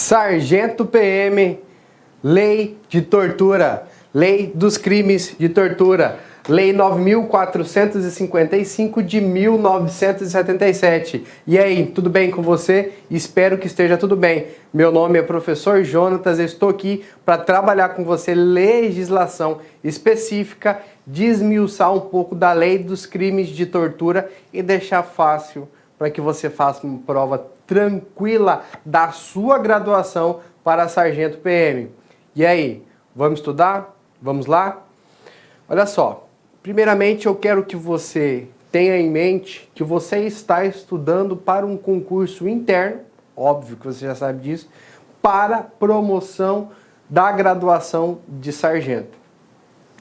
Sargento PM, Lei de Tortura, Lei dos Crimes de Tortura, Lei 9.455 de 1977. E aí, tudo bem com você? Espero que esteja tudo bem. Meu nome é Professor Jonatas, eu estou aqui para trabalhar com você legislação específica, desmiuçar um pouco da Lei dos Crimes de Tortura e deixar fácil para que você faça uma prova tranquila da sua graduação para Sargento PM. E aí, vamos estudar? Vamos lá? Olha só, primeiramente eu quero que você tenha em mente que você está estudando para um concurso interno, óbvio que você já sabe disso, para promoção da graduação de sargento.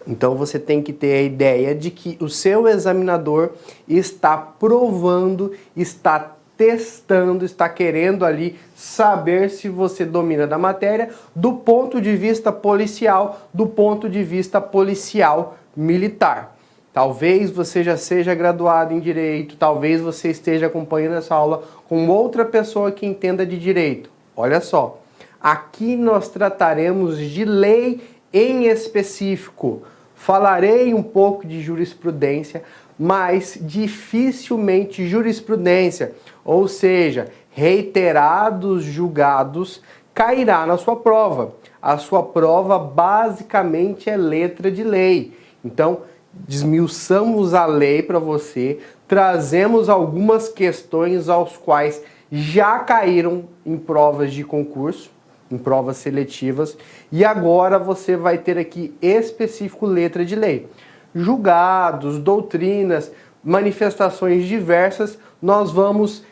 Então você tem que ter a ideia de que o seu examinador está provando, está testando, está querendo ali saber se você domina da matéria do ponto de vista policial, do ponto de vista policial militar. Talvez você já seja graduado em Direito, talvez você esteja acompanhando essa aula com outra pessoa que entenda de Direito. Olha só, aqui nós trataremos de lei em específico. Falarei um pouco de jurisprudência, mas dificilmente jurisprudência, ou seja, reiterados julgados, cairá na sua prova. A sua prova basicamente é letra de lei. Então, desmiuçamos a lei para você, trazemos algumas questões aos quais já caíram em provas de concurso, em provas seletivas, e agora você vai ter aqui específico letra de lei. Julgados, doutrinas, manifestações diversas, nós vamos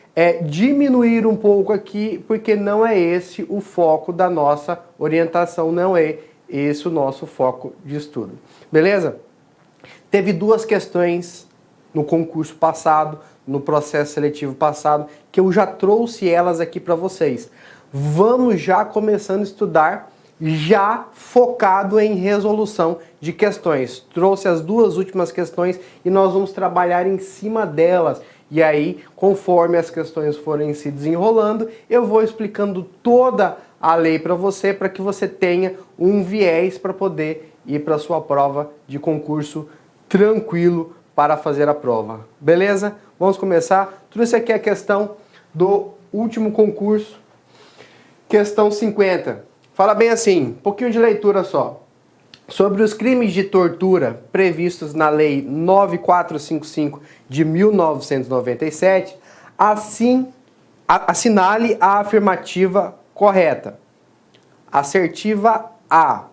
diminuir um pouco aqui, porque não é esse o foco da nossa orientação, não é esse o nosso foco de estudo. Beleza? Teve duas questões no concurso passado, no processo seletivo passado, que eu já trouxe elas aqui para vocês. Vamos já começando a estudar, já focado em resolução de questões. Trouxe as duas últimas questões e nós vamos trabalhar em cima delas. E aí, conforme as questões forem se desenrolando, eu vou explicando toda a lei para você, para que você tenha um viés para poder ir para a sua prova de concurso tranquilo para fazer a prova. Beleza? Vamos começar. Trouxe aqui a questão do último concurso. Questão 50. Fala bem assim, um pouquinho de leitura só. Sobre os crimes de tortura previstos na Lei 9455 de 1997, assinale a afirmativa correta. Assertiva A.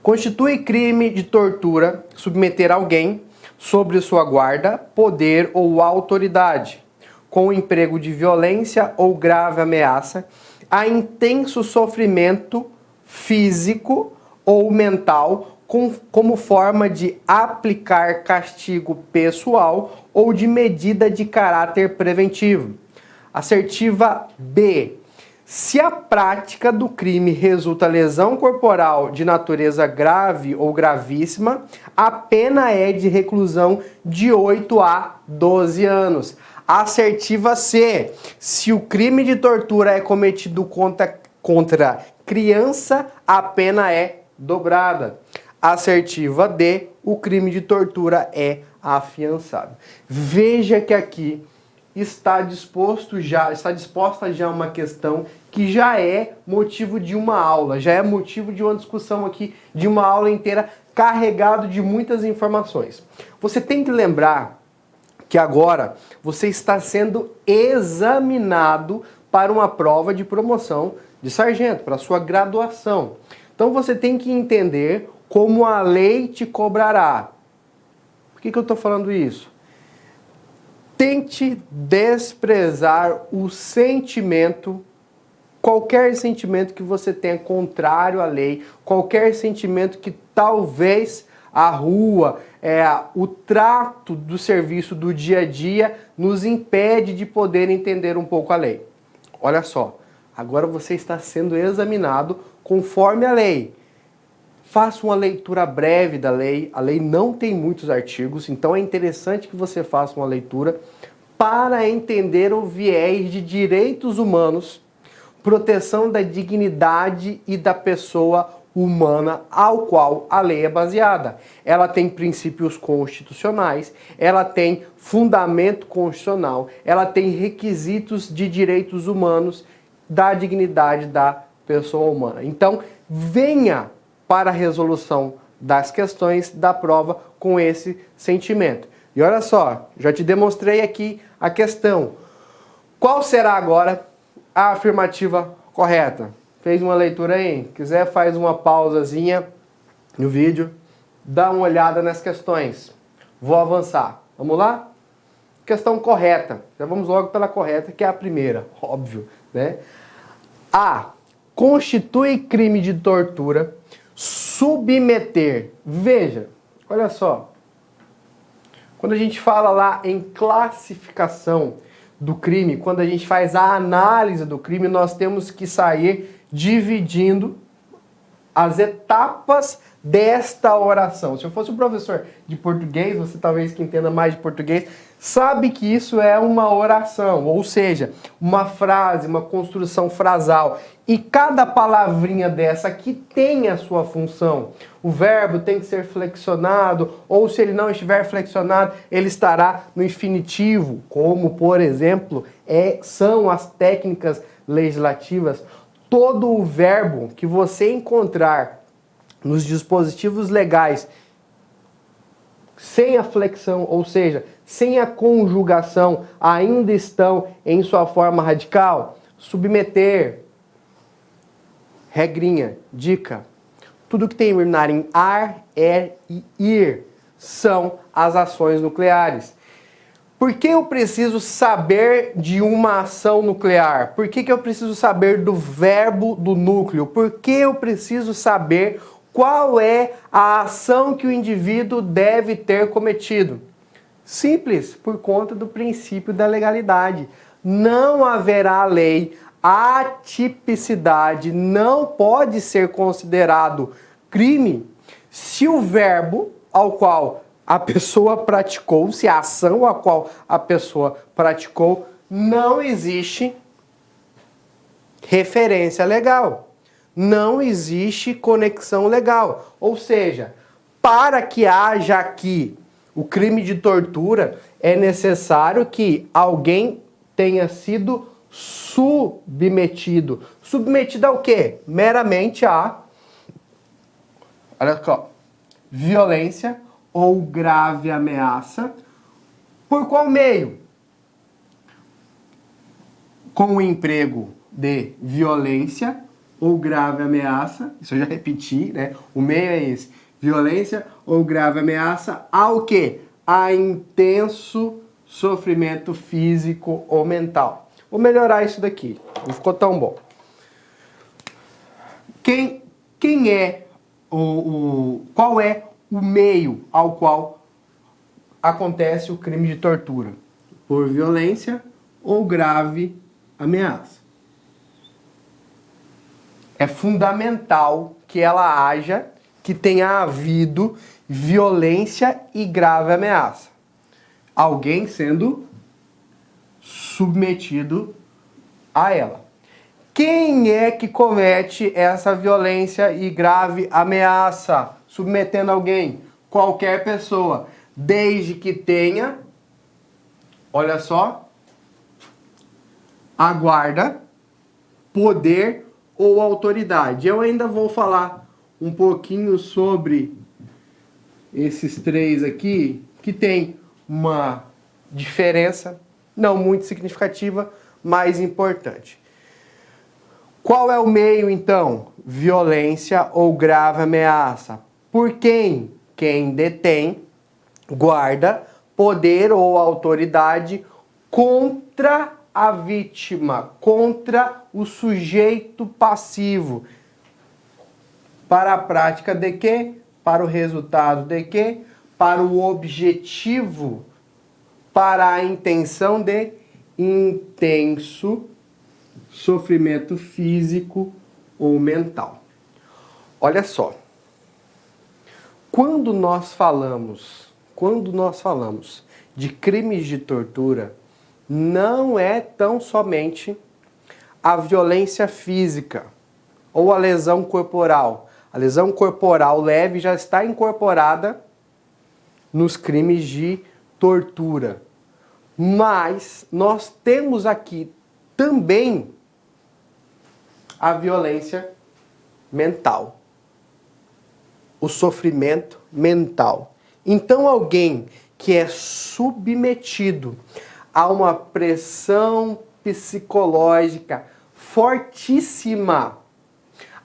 Constitui crime de tortura submeter alguém sob sua guarda, poder ou autoridade, com o emprego de violência ou grave ameaça, a intenso sofrimento físico ou mental como forma de aplicar castigo pessoal ou de medida de caráter preventivo. Assertiva B. Se a prática do crime resulta lesão corporal de natureza grave ou gravíssima, a pena é de reclusão de 8 a 12 anos. Assertiva C. Se o crime de tortura é cometido contra criança, a pena é dobrada. Assertiva D. O crime de tortura é afiançado. Veja que aqui está disposta já uma questão que já é motivo de uma aula, já é motivo de uma discussão aqui, de uma aula inteira carregado de muitas informações. Você tem que lembrar que agora você está sendo examinado para uma prova de promoção de sargento, para a sua graduação. Então você tem que entender como a lei te cobrará. Por que eu estou falando isso? Tente desprezar o sentimento, qualquer sentimento que você tenha contrário à lei, qualquer sentimento que talvez a rua, o trato do serviço do dia a dia nos impede de poder entender um pouco a lei. Olha só, agora você está sendo examinado conforme a lei. Faça uma leitura breve da lei. A lei não tem muitos artigos, então é interessante que você faça uma leitura para entender o viés de direitos humanos proteção da dignidade e da pessoa humana ao qual a lei é baseada. Ela tem princípios constitucionais, ela tem fundamento constitucional, ela tem requisitos de direitos humanos da dignidade da pessoa humana. Então, venha para a resolução das questões da prova com esse sentimento. E olha só, já te demonstrei aqui a questão. Qual será agora a afirmativa correta? Fez uma leitura aí? Quiser, faz uma pausazinha no vídeo, dá uma olhada nas questões. Vou avançar. Vamos lá? Questão correta. Já vamos logo pela correta, que é a primeira, óbvio, né? A. Constitui crime de tortura submeter. Veja, olha só. Quando a gente fala lá em classificação do crime, quando a gente faz a análise do crime, nós temos que sair dividindo as etapas desta oração. Se eu fosse um professor de português, você talvez que entenda mais de português, sabe que isso é uma oração, ou seja, uma frase, uma construção frasal. E cada palavrinha dessa aqui tem a sua função. O verbo tem que ser flexionado, ou se ele não estiver flexionado, ele estará no infinitivo, como, por exemplo, são as técnicas legislativas. Todo o verbo que você encontrar nos dispositivos legais sem a flexão, ou seja, sem a conjugação, ainda estão em sua forma radical. Submeter, regrinha, dica. Tudo que terminar em ar, e ir são as ações nucleares. Por que eu preciso saber de uma ação nuclear? Por que eu preciso saber do verbo do núcleo? Por que eu preciso saber qual é a ação que o indivíduo deve ter cometido? Simples, por conta do princípio da legalidade. Não haverá lei, a atipicidade não pode ser considerado crime se o verbo ao qual a pessoa praticou, se a ação a qual a pessoa praticou, não existe referência legal. Não existe conexão legal. Ou seja, para que haja aqui o crime de tortura, é necessário que alguém tenha sido submetido. Submetido ao quê? Meramente a, olha só, violência ou grave ameaça. Por qual meio? Com o emprego de violência ou grave ameaça, isso eu já repeti, né? O meio é esse, violência ou grave ameaça ao quê? A intenso sofrimento físico ou mental. Vou melhorar isso daqui, não ficou tão bom. Qual é o meio ao qual acontece o crime de tortura? Por violência ou grave ameaça. É fundamental que ela haja, que tenha havido violência e grave ameaça. Alguém sendo submetido a ela. Quem é que comete essa violência e grave ameaça? Submetendo alguém? Qualquer pessoa. Desde que tenha, olha só, a guarda, poder ou autoridade. Eu ainda vou falar um pouquinho sobre esses três aqui, que tem uma diferença não muito significativa, mas importante. Qual é o meio, então? Violência ou grave ameaça. Por quem? Quem detém, guarda, poder ou autoridade contra a vítima, contra o sujeito passivo. Para a prática de quê? Para o resultado de quê? Para o objetivo, para a intenção de intenso sofrimento físico ou mental. Olha só. Quando nós falamos de crimes de tortura, não é tão somente a violência física ou a lesão corporal. A lesão corporal leve já está incorporada nos crimes de tortura. Mas nós temos aqui também a violência mental, o sofrimento mental. Então, alguém que é submetido a uma pressão psicológica fortíssima,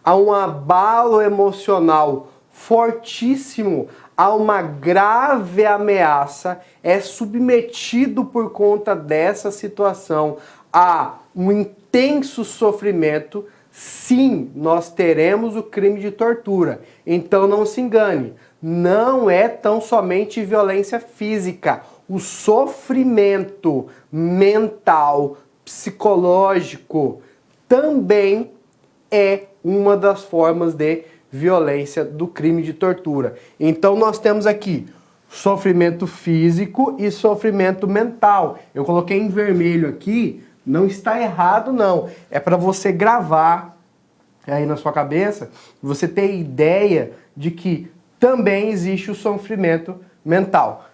a um abalo emocional fortíssimo, a uma grave ameaça, é submetido por conta dessa situação a um intenso sofrimento, sim, nós teremos o crime de tortura. Então não se engane, não é tão somente violência física. O sofrimento mental, psicológico, também é uma das formas de violência do crime de tortura. Então nós temos aqui sofrimento físico e sofrimento mental. Eu coloquei em vermelho aqui, não está errado não. É para você gravar aí na sua cabeça, você ter ideia de que também existe o sofrimento mental.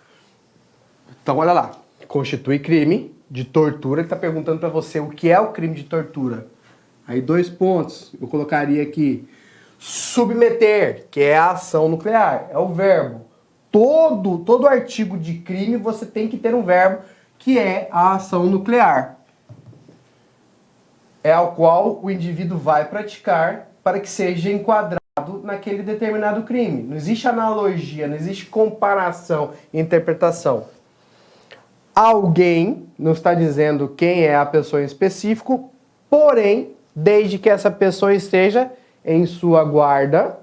Então olha lá, constitui crime de tortura. Ele está perguntando para você o que é o crime de tortura. Aí 2 pontos, eu colocaria aqui. Submeter, que é a ação nuclear, é o verbo. Todo artigo de crime você tem que ter um verbo, que é a ação nuclear. É ao qual o indivíduo vai praticar para que seja enquadrado naquele determinado crime. Não existe analogia, não existe comparação e interpretação. Alguém, não está dizendo quem é a pessoa em específico, porém, desde que essa pessoa esteja em sua guarda,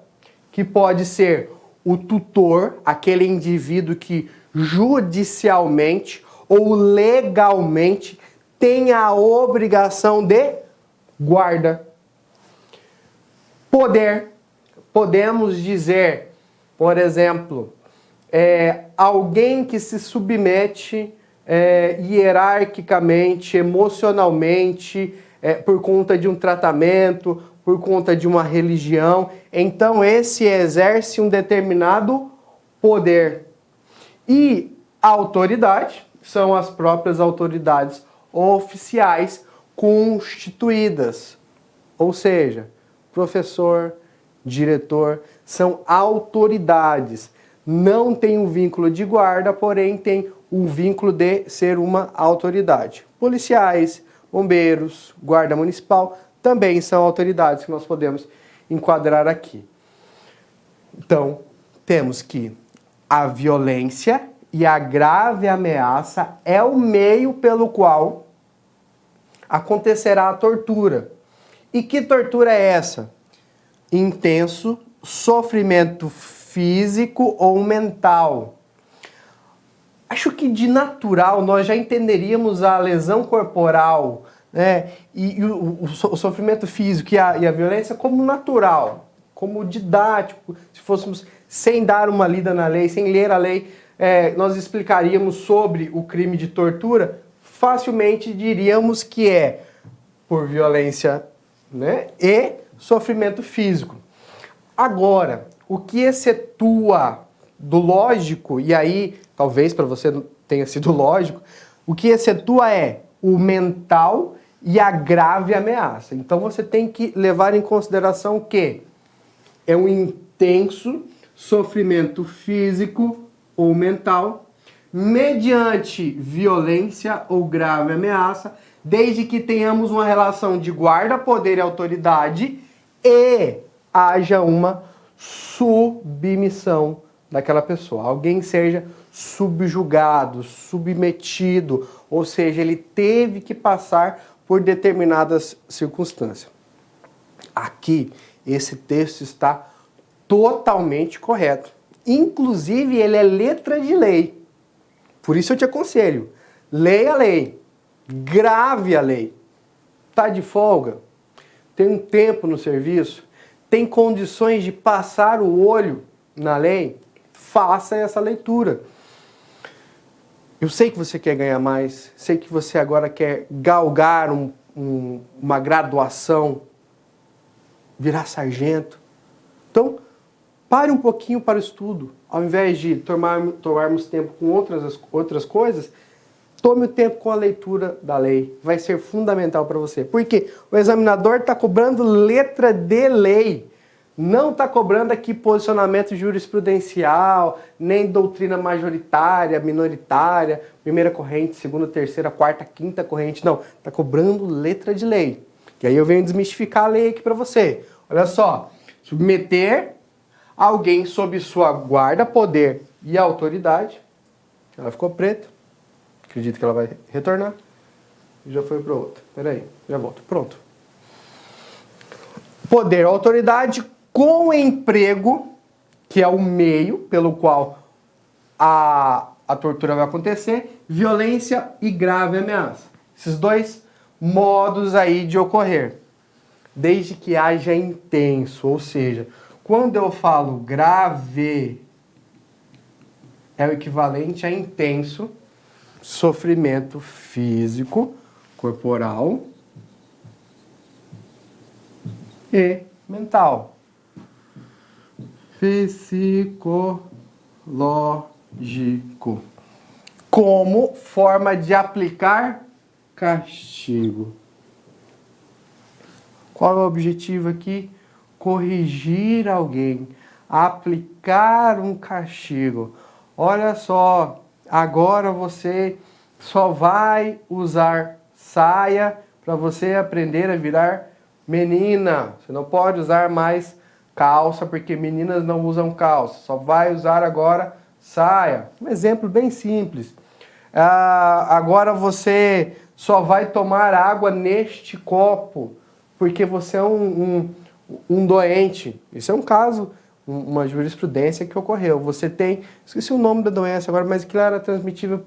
que pode ser o tutor, aquele indivíduo que judicialmente ou legalmente tem a obrigação de guarda. Poder. Podemos dizer, por exemplo, alguém que se submete hierarquicamente, emocionalmente, por conta de um tratamento, por conta de uma religião. Então esse exerce um determinado poder. E a autoridade são as próprias autoridades oficiais constituídas. Ou seja, professor, diretor, são autoridades. Não tem um vínculo de guarda, porém tem um vínculo de ser uma autoridade. Policiais, bombeiros, guarda municipal, também são autoridades que nós podemos enquadrar aqui. Então, temos que a violência e a grave ameaça é o meio pelo qual acontecerá a tortura. E que tortura é essa? Intenso sofrimento físico ou mental. Acho que de natural nós já entenderíamos a lesão corporal, né, e o sofrimento físico e a violência como natural, como didático. Se fôssemos sem dar uma lida na lei, sem ler a lei, nós explicaríamos sobre o crime de tortura, facilmente diríamos que é por violência, né, e sofrimento físico. Agora, o que excetua do lógico, e aí talvez para você não tenha sido lógico, o que excetua é o mental e a grave ameaça. Então você tem que levar em consideração que é um intenso sofrimento físico ou mental mediante violência ou grave ameaça, desde que tenhamos uma relação de guarda, poder e autoridade e haja uma submissão daquela pessoa. Alguém seja subjugado, submetido, ou seja, ele teve que passar por determinadas circunstâncias. Aqui, esse texto está totalmente correto. Inclusive, ele é letra de lei. Por isso eu te aconselho, leia a lei, grave a lei. Está de folga? Tem um tempo no serviço? Tem condições de passar o olho na lei? Faça essa leitura. Eu sei que você quer ganhar mais, sei que você agora quer galgar uma graduação, virar sargento. Então, pare um pouquinho para o estudo. Ao invés de tomarmos tempo com outras coisas, tome o tempo com a leitura da lei. Vai ser fundamental para você. Porque o examinador está cobrando letra de lei. Não está cobrando aqui posicionamento jurisprudencial, nem doutrina majoritária, minoritária, primeira corrente, segunda, terceira, quarta, quinta corrente. Não, está cobrando letra de lei. E aí eu venho desmistificar a lei aqui para você. Olha só, submeter alguém sob sua guarda, poder e autoridade. Ela ficou preta. Acredito que ela vai retornar. Já foi para outra. Peraí, já volto. Pronto. Poder, autoridade com emprego, que é o meio pelo qual a tortura vai acontecer, violência e grave ameaça. Esses dois modos aí de ocorrer. Desde que haja intenso, ou seja, quando eu falo grave, é o equivalente a intenso sofrimento físico, corporal e mental. Psicológico. Como forma de aplicar castigo. Qual é o objetivo aqui? Corrigir alguém, aplicar um castigo. Olha só, agora você só vai usar saia para você aprender a virar menina. Você não pode usar mais calça, porque meninas não usam calça. Só vai usar agora saia. Um exemplo bem simples. Agora você só vai tomar água neste copo, porque você é um doente. Isso é um caso, uma jurisprudência que ocorreu. Você tem, esqueci o nome da doença agora, mas que era transmissível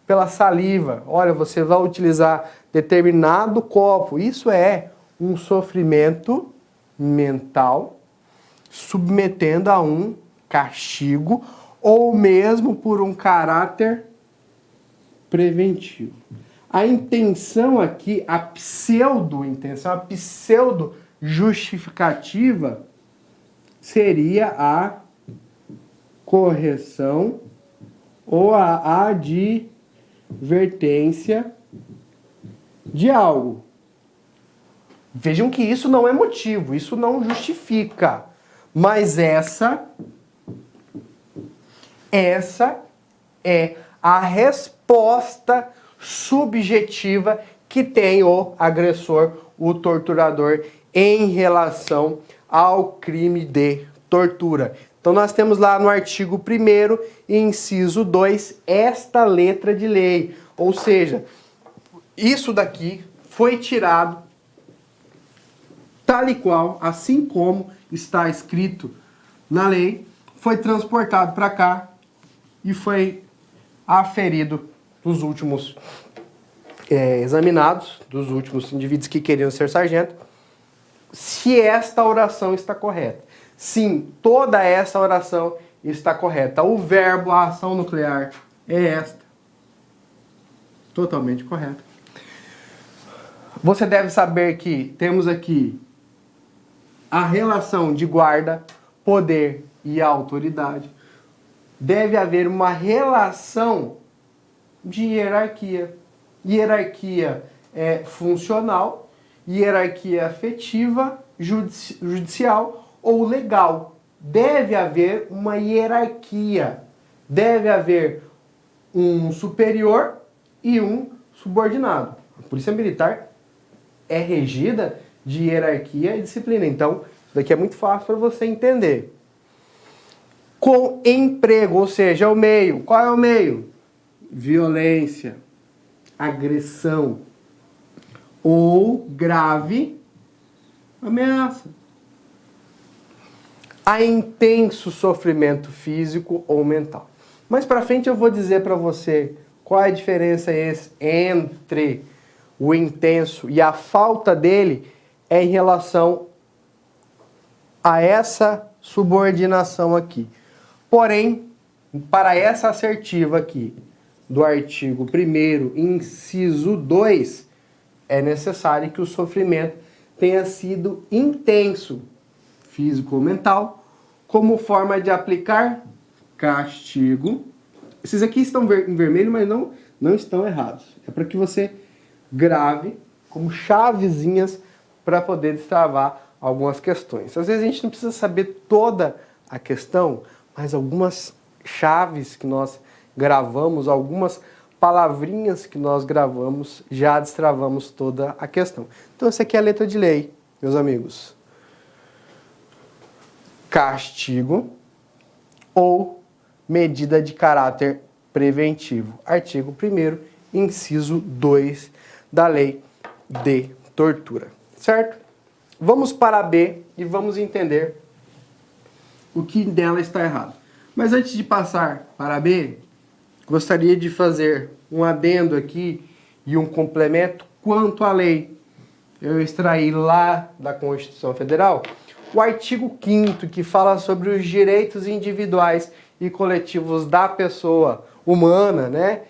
pela saliva. Olha, você vai utilizar determinado copo. Isso é um sofrimento mental, submetendo a um castigo ou mesmo por um caráter preventivo. A intenção aqui, a pseudo-intenção, a pseudo-justificativa seria a correção ou a advertência de algo. Vejam que isso não é motivo, isso não justifica. Mas essa é a resposta subjetiva que tem o agressor, o torturador, em relação ao crime de tortura. Então nós temos lá no artigo 1º, inciso 2, esta letra de lei. Ou seja, isso daqui foi tirado tal e qual, assim como está escrito na lei, foi transportado para cá e foi aferido dos últimos examinados, dos últimos indivíduos que queriam ser sargento, se esta oração está correta. Sim, toda essa oração está correta. O verbo, a ação nuclear é esta. Totalmente correta. Você deve saber que temos aqui a relação de guarda, poder e autoridade. Deve haver uma relação de hierarquia. Hierarquia funcional, hierarquia afetiva, judicial ou legal. Deve haver uma hierarquia. Deve haver um superior e um subordinado. A Polícia Militar é regida de hierarquia e disciplina. Então, isso daqui é muito fácil para você entender. Com emprego, ou seja, o meio. Qual é o meio? Violência, agressão ou grave ameaça. A intenso sofrimento físico ou mental. Mais para frente eu vou dizer para você qual é a diferença entre o intenso e a falta dele é em relação a essa subordinação aqui. Porém, para essa assertiva aqui do artigo 1º, inciso 2, é necessário que o sofrimento tenha sido intenso, físico ou mental, como forma de aplicar castigo. Esses aqui estão em vermelho, mas não estão errados. É para que você grave como chavezinhas para poder destravar algumas questões. Às vezes a gente não precisa saber toda a questão, mas algumas chaves que nós gravamos, algumas palavrinhas que nós gravamos, já destravamos toda a questão. Então essa aqui é a letra de lei, meus amigos. Castigo ou medida de caráter preventivo. Artigo 1º, inciso 2 da lei de tortura. Certo? Vamos para B e vamos entender o que dela está errado. Mas antes de passar para B, gostaria de fazer um adendo aqui e um complemento quanto à lei. Eu extraí lá da Constituição Federal o artigo 5º, que fala sobre os direitos individuais e coletivos da pessoa humana, né?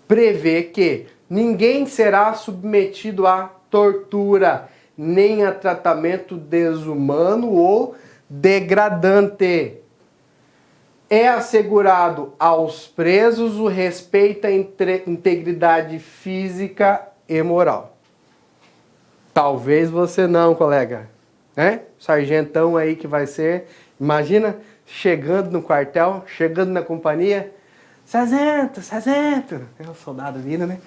Prevê que ninguém será submetido a tortura, nem a tratamento desumano ou degradante. É assegurado aos presos o respeito à integridade física e moral. Talvez você não, colega, né? Sargentão aí que vai ser, imagina, chegando no quartel, chegando na companhia, sargento, é o soldado vindo, né?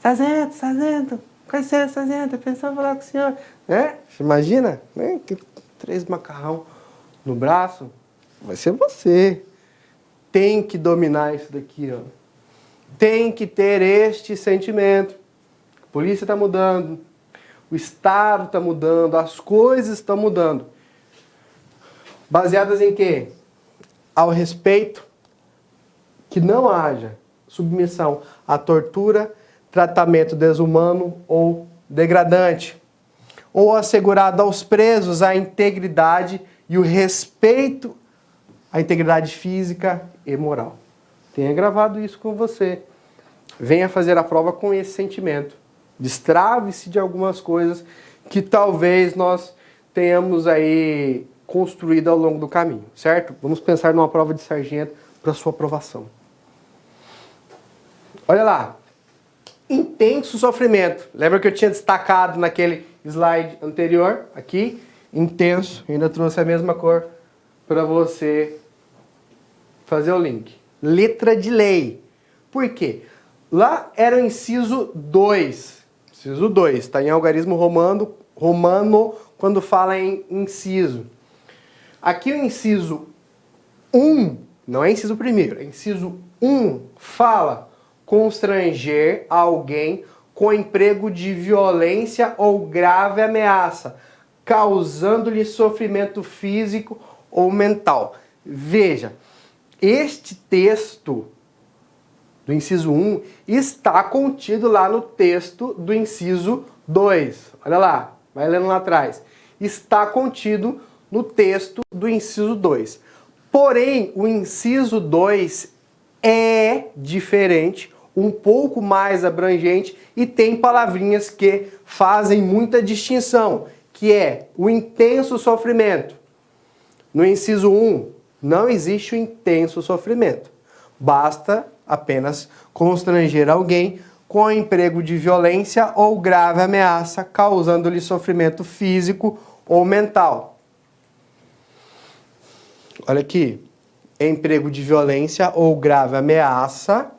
Sargento, com licença, sargento, pensando em falar com o senhor, né? Imagina, né? 3 macarrão no braço, vai ser você. Tem que dominar isso daqui, ó. Tem que ter este sentimento. A polícia está mudando, o Estado está mudando, as coisas estão mudando. Baseadas em quê? Ao respeito, que não haja submissão à tortura, tratamento desumano ou degradante. Ou assegurado aos presos a integridade e o respeito à integridade física e moral. Tenha gravado isso com você. Venha fazer a prova com esse sentimento. Destrave-se de algumas coisas que talvez nós tenhamos aí construído ao longo do caminho, certo? Vamos pensar numa prova de sargento para sua aprovação. Olha lá. Intenso sofrimento. Lembra que eu tinha destacado naquele slide anterior? Aqui, intenso. Ainda trouxe a mesma cor para você fazer o link. Letra de lei. Por quê? Lá era o inciso 2. Inciso 2. Está em algarismo romano quando fala em inciso. Aqui o inciso 1, não é inciso 1º, é inciso 1, fala constranger alguém com emprego de violência ou grave ameaça, causando-lhe sofrimento físico ou mental. Veja, este texto do inciso 1 está contido lá no texto do inciso 2. Olha lá, vai lendo lá atrás. Está contido no texto do inciso 2. Porém, o inciso 2 é diferente, um pouco mais abrangente e tem palavrinhas que fazem muita distinção, que é o intenso sofrimento. No inciso 1, não existe o intenso sofrimento. Basta apenas constranger alguém com emprego de violência ou grave ameaça, causando-lhe sofrimento físico ou mental. Olha aqui. Emprego de violência ou grave ameaça,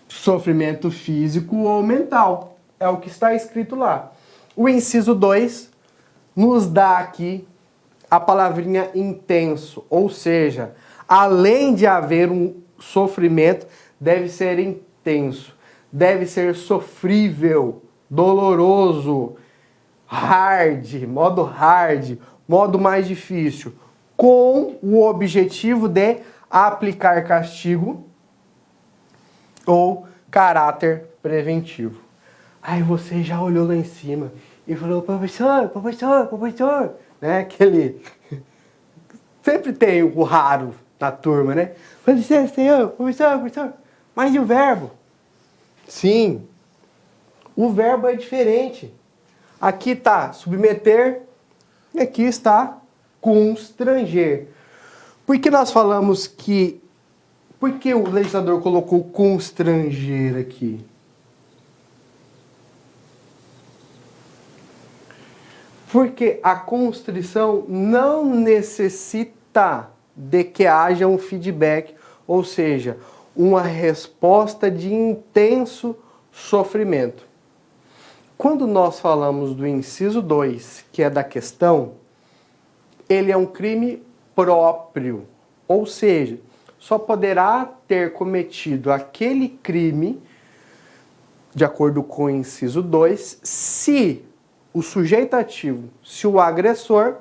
sofrimento físico ou mental. É o que está escrito lá. O inciso 2 nos dá aqui a palavrinha intenso, ou seja, além de haver um sofrimento, deve ser intenso, deve ser sofrível, doloroso, hard, modo mais difícil, com o objetivo de aplicar castigo ou caráter preventivo. Aí você já olhou lá em cima e falou, professor, né? Aquele... Sempre tem o raro na turma, né? Com licença, senhor, professor, mas e o verbo? Sim, o verbo é diferente. Aqui está submeter, e aqui está constranger. Por que nós falamos que... Por que o legislador colocou constranger aqui? Porque a constrição não necessita de que haja um feedback, ou seja, uma resposta de intenso sofrimento. Quando nós falamos do inciso 2, que é da questão, ele é um crime próprio, ou seja, só poderá ter cometido aquele crime, de acordo com o inciso 2, se o sujeito ativo, se o agressor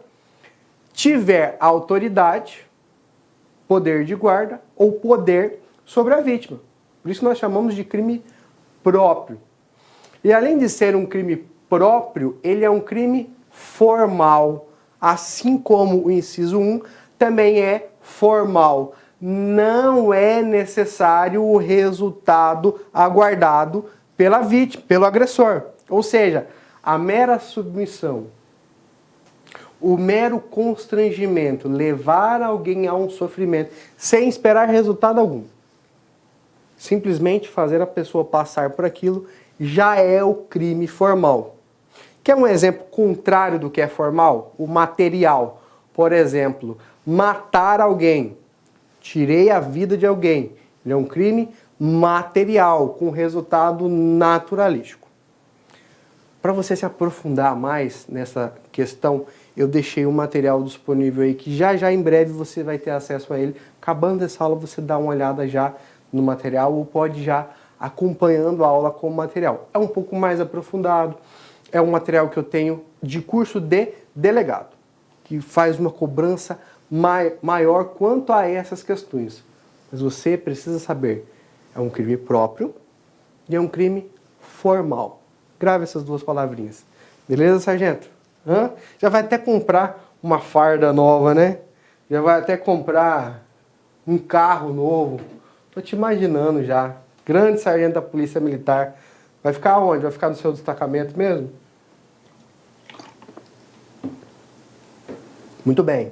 tiver autoridade, poder de guarda ou poder sobre a vítima. Por isso nós chamamos de crime próprio. E além de ser um crime próprio, ele é um crime formal, assim como o inciso 1 também é formal. Não é necessário o resultado aguardado pela vítima, pelo agressor. Ou seja, a mera submissão, o mero constrangimento, levar alguém a um sofrimento sem esperar resultado algum, simplesmente fazer a pessoa passar por aquilo, já é o crime formal. Quer um exemplo contrário do que é formal? O material. Por exemplo, matar alguém. Tirei a vida de alguém. Ele é um crime material, com resultado naturalístico. Para você se aprofundar mais nessa questão, eu deixei um material disponível aí que já em breve você vai ter acesso a ele. Acabando essa aula, você dá uma olhada já no material ou pode já acompanhando a aula com o material. É um pouco mais aprofundado, é um material que eu tenho de curso de delegado, que faz uma cobrança maior quanto a essas questões. Mas você precisa saber, é um crime próprio e é um crime formal. Grave essas duas palavrinhas. Beleza, sargento? Hã? Já vai até comprar uma farda nova, né? Já vai até comprar um carro novo. Tô te imaginando já. Grande sargento da Polícia Militar. Vai ficar onde? Vai ficar no seu destacamento mesmo? Muito bem.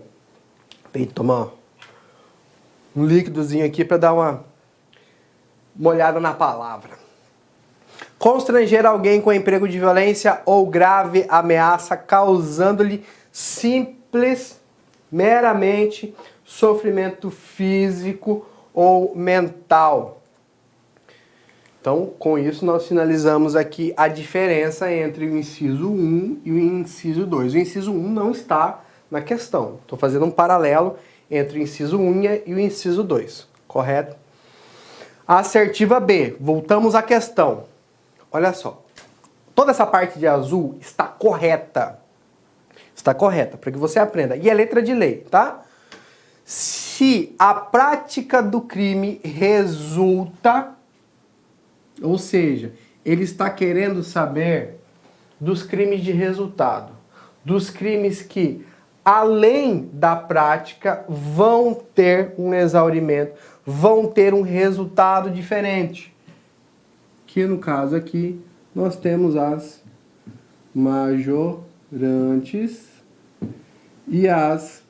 Tem que tomar um líquidozinho aqui para dar uma olhada na palavra. Constranger alguém com emprego de violência ou grave ameaça, causando-lhe simples, meramente, sofrimento físico ou mental. Então, com isso, nós finalizamos aqui a diferença entre o inciso 1 e o inciso 2. O inciso 1 não está na questão. Estou fazendo um paralelo entre o inciso 1 e o inciso 2. Correto? Assertiva B. Voltamos à questão. Olha só. Toda essa parte de azul está correta. Está correta, para que você aprenda. E é letra de lei, tá? Se a prática do crime resulta... Ou seja, ele está querendo saber dos crimes de resultado. Dos crimes que, além da prática, vão ter um exaurimento, vão ter um resultado diferente. Que no caso aqui, nós temos as majorantes e as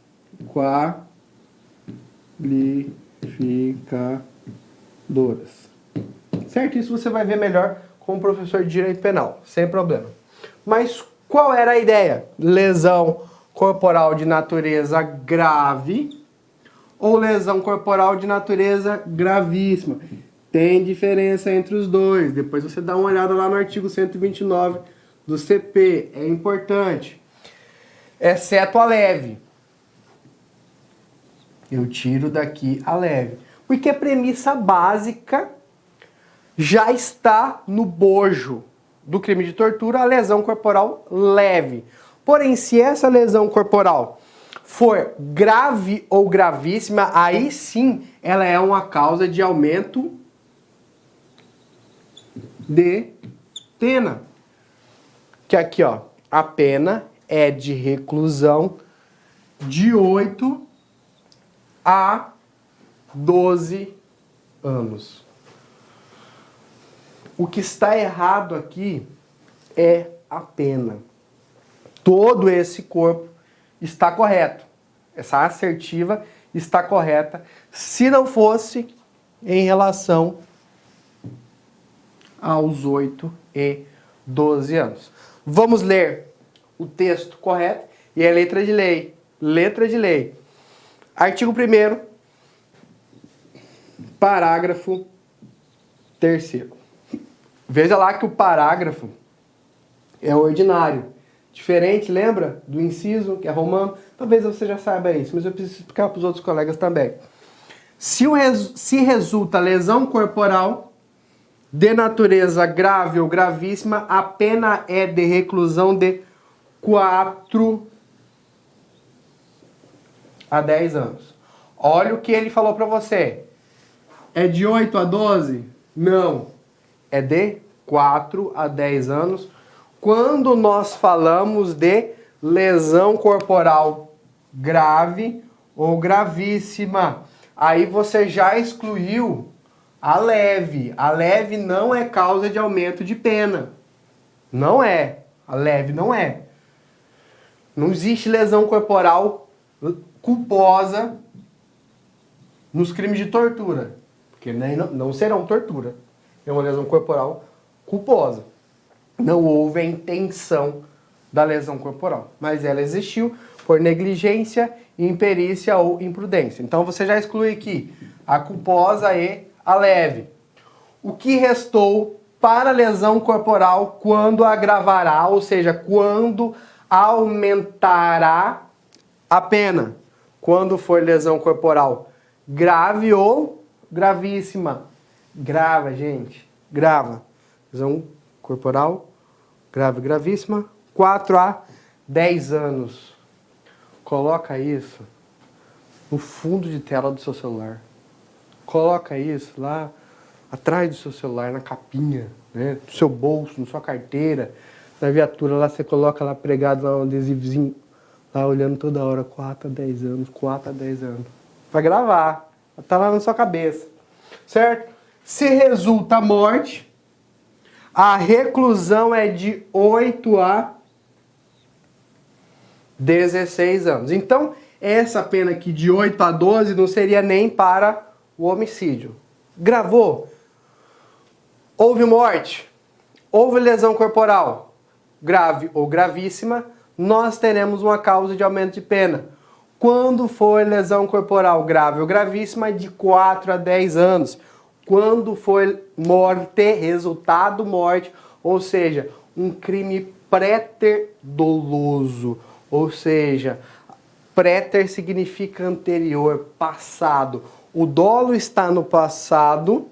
qualificadoras. Certo? Isso você vai ver melhor com o professor de Direito Penal, sem problema. Mas qual era a ideia? Lesão corporal de natureza grave ou lesão corporal de natureza gravíssima? Tem diferença entre os dois. Depois você dá uma olhada lá no artigo 129 do CP. É importante. Exceto a leve. Eu tiro daqui a leve. Porque a premissa básica já está no bojo do crime de tortura, a lesão corporal leve. Porém, se essa lesão corporal for grave ou gravíssima, aí sim ela é uma causa de aumento de pena. Que aqui, ó, a pena é de reclusão de 8 a 12 anos. O que está errado aqui é a pena. Todo esse corpo está correto. Essa assertiva está correta, se não fosse em relação aos 8 e 12 anos. Vamos ler o texto correto e a letra de lei. Letra de lei. Artigo 1º, parágrafo 3º. Veja lá que o parágrafo é ordinário. Diferente, lembra? Do inciso, que é romano. Talvez você já saiba isso, mas eu preciso explicar para os outros colegas também. Se resulta lesão corporal de natureza grave ou gravíssima, a pena é de reclusão de 4 a 10 anos. Olha o que ele falou para você. É de 8 a 12? Não. É de 4 a 10 anos. Quando nós falamos de lesão corporal grave ou gravíssima, aí você já excluiu a leve. A leve não é causa de aumento de pena. Não é. A leve não é. Não existe lesão corporal culposa nos crimes de tortura. Porque não serão tortura. É uma lesão corporal culposa. Não houve a intenção da lesão corporal, mas ela existiu por negligência, imperícia ou imprudência. Então você já exclui aqui a culposa e a leve. O que restou para a lesão corporal quando agravará, ou seja, quando aumentará a pena? Quando for lesão corporal grave ou gravíssima? Grava, gente. Grava. Lesão corporal grave, gravíssima, 4 a 10 anos. Coloca isso no fundo de tela do seu celular. Coloca isso lá atrás do seu celular, na capinha, né? No seu bolso, na sua carteira, na viatura. Lá você coloca lá pregado lá um adesivozinho, lá olhando toda hora, 4 a 10 anos, 4 a 10 anos. Vai gravar. Tá lá na sua cabeça. Certo? Se resulta a morte, a reclusão é de 8 a 16 anos. Então, essa pena aqui de 8 a 12 não seria nem para o homicídio. Gravou? Houve morte? Houve lesão corporal grave ou gravíssima? Nós teremos uma causa de aumento de pena. Quando for lesão corporal grave ou gravíssima, de 4 a 10 anos. Quando for morte, resultado morte, ou seja, um crime préter doloso, ou seja, préter significa anterior, passado. O dolo está no passado,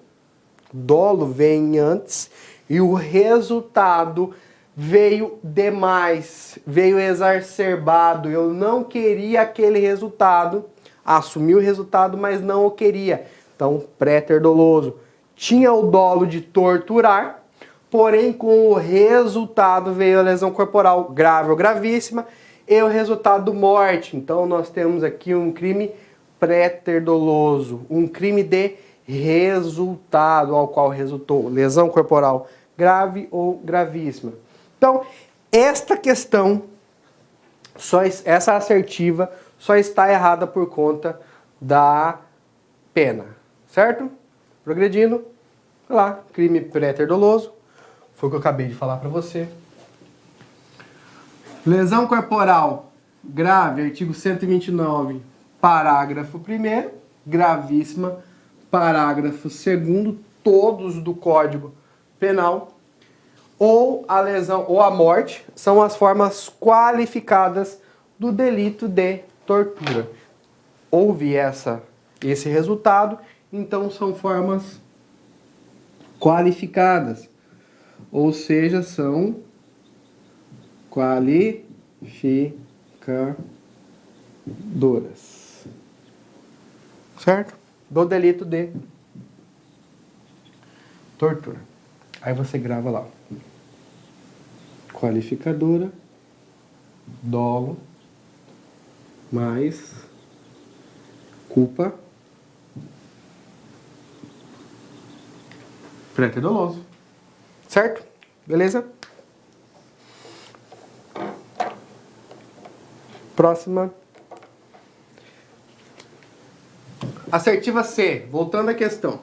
dolo vem antes, e o resultado veio demais, veio exacerbado. Eu não queria aquele resultado, assumi o resultado, mas não o queria. Então, préter doloso. Tinha o dolo de torturar, porém com o resultado veio a lesão corporal grave ou gravíssima e o resultado morte. Então, nós temos aqui um crime préter doloso, um crime de resultado ao qual resultou lesão corporal grave ou gravíssima. Então, esta questão, essa assertiva, só está errada por conta da pena. Certo? Progredindo. Olha lá, crime préter doloso. Foi o que eu acabei de falar para você. Lesão corporal grave, artigo 129, parágrafo 1º, gravíssima, parágrafo 2º, todos do Código Penal. Ou a lesão ou a morte são as formas qualificadas do delito de tortura. Houve esse resultado, então são formas qualificadas, ou seja, são qualificadoras, certo? Do delito de tortura. Aí você grava lá. Qualificadora, dolo, mais culpa, préter doloso. Certo? Beleza? Próxima. Assertiva C, voltando à questão.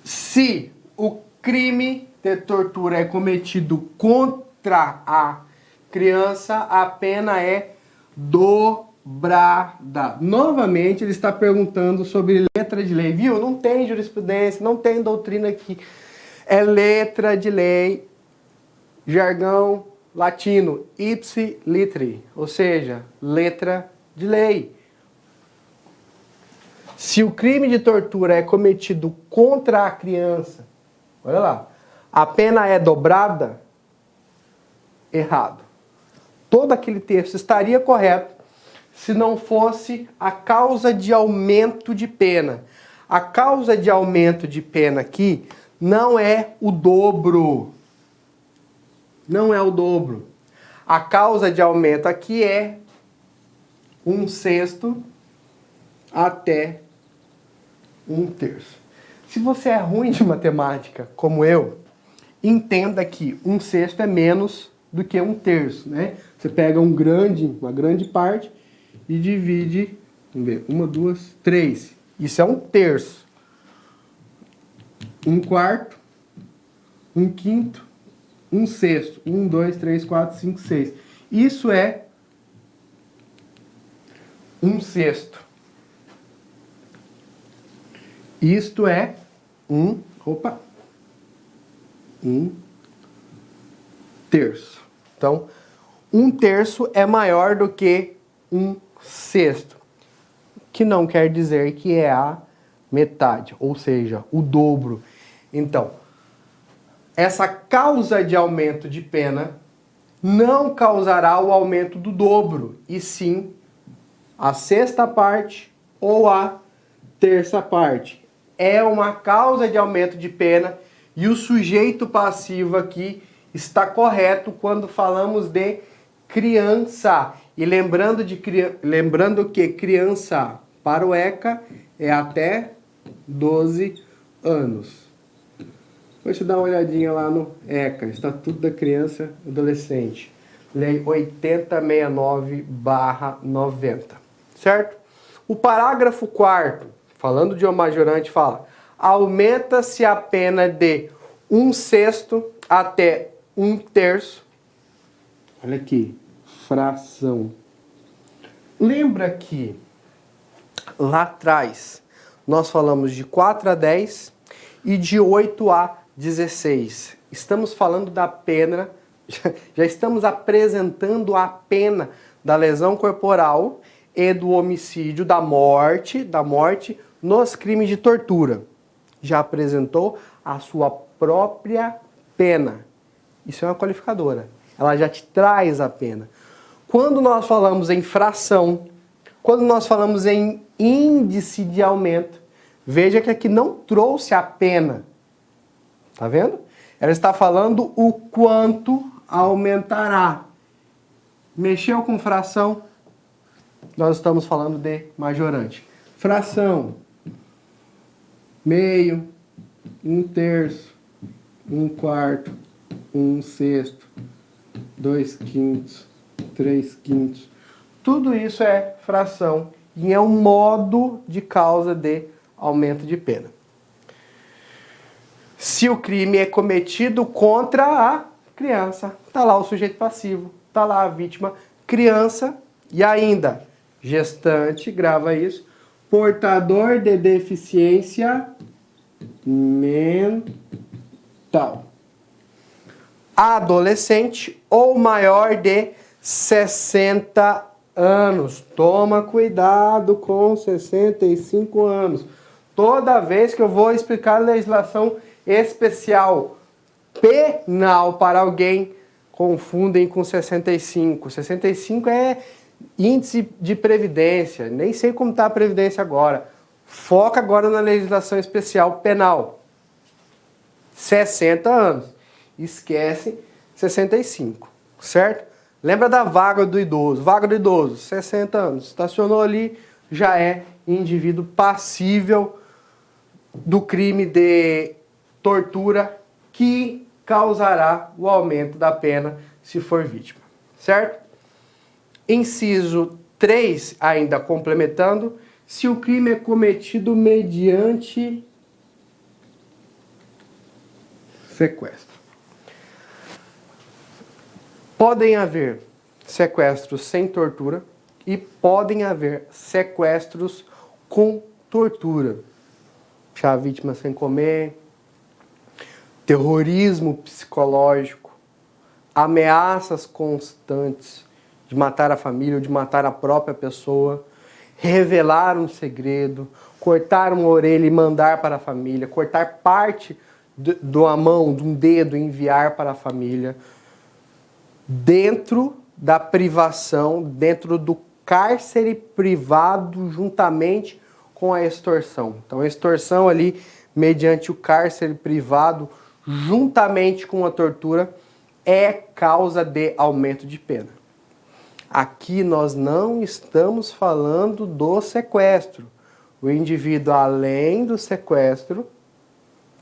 Se o crime de tortura é cometido contra a criança, a pena é dobrada. Novamente, ele está perguntando sobre letra de lei. Viu? Não tem jurisprudência, não tem doutrina aqui. É letra de lei, jargão latino, ipsi literi, ou seja, letra de lei. Se o crime de tortura é cometido contra a criança, olha lá, a pena é dobrada? Errado. Todo aquele texto estaria correto se não fosse a causa de aumento de pena. A causa de aumento de pena aqui não é o dobro. Não é o dobro. A causa de aumento aqui é 1/6 até 1/3. Se você é ruim de matemática, como eu, entenda que 1/6 é menos do que 1/3, né? Você pega uma grande parte e divide, vamos ver, 1, 2, 3. Isso é 1/3. 1/4, 1/5, 1/6. 1, 2, 3, 4, 5, 6. Isso é 1/6. Isto é 1/3. Então, 1/3 é maior do que 1/6, que não quer dizer que é a metade, ou seja, o dobro. Então, essa causa de aumento de pena não causará o aumento do dobro, e sim a 6ª parte ou a 1/3 parte. É uma causa de aumento de pena e o sujeito passivo aqui está correto quando falamos de criança. E lembrando que criança para o ECA é até 12 anos. Deixa eu dar uma olhadinha lá no ECA, Estatuto da Criança e Adolescente. Lei 8069/90. Certo? O parágrafo 4º, falando de majorante, fala: aumenta-se a pena de 1/6 até 1/3. Olha aqui, fração. Lembra que lá atrás nós falamos de 4 a 10 e de 8 a 16. Estamos falando da pena, já estamos apresentando a pena da lesão corporal e do homicídio, da morte nos crimes de tortura. Já apresentou a sua própria pena. Isso é uma qualificadora. Ela já te traz a pena. Quando nós falamos em fração, quando nós falamos em índice de aumento, veja que aqui não trouxe a pena. Tá vendo? Ela está falando o quanto aumentará. Mexeu com fração, nós estamos falando de majorante. Fração: meio, 1/3, 1/4, 1/6, 2/5, 3/5. Tudo isso é fração e é um modo de causa de aumento de pena. Se o crime é cometido contra a criança, está lá o sujeito passivo, está lá a vítima, criança, e ainda gestante, grava isso, portador de deficiência mental, adolescente ou maior de 60 anos. Toma cuidado com 65 anos. Toda vez que eu vou explicar legislação especial penal para alguém, confundem com 65. 65 é índice de previdência. Nem sei como está a previdência agora. Foca agora na legislação especial penal. 60 anos. Esquece 65, certo? Lembra da vaga do idoso. Vaga do idoso, 60 anos. Estacionou ali, já é indivíduo passível do crime de tortura que causará o aumento da pena se for vítima, certo? Inciso 3, ainda complementando, se o crime é cometido mediante sequestro. Podem haver sequestros sem tortura e podem haver sequestros com tortura. Deixar a vítima sem comer, terrorismo psicológico, ameaças constantes de matar a família ou de matar a própria pessoa, revelar um segredo, cortar uma orelha e mandar para a família, cortar parte de uma mão, de um dedo e enviar para a família, dentro da privação, dentro do cárcere privado, juntamente com a extorsão. Então, a extorsão ali, mediante o cárcere privado, juntamente com a tortura, é causa de aumento de pena. Aqui nós não estamos falando do sequestro. O indivíduo, além do sequestro,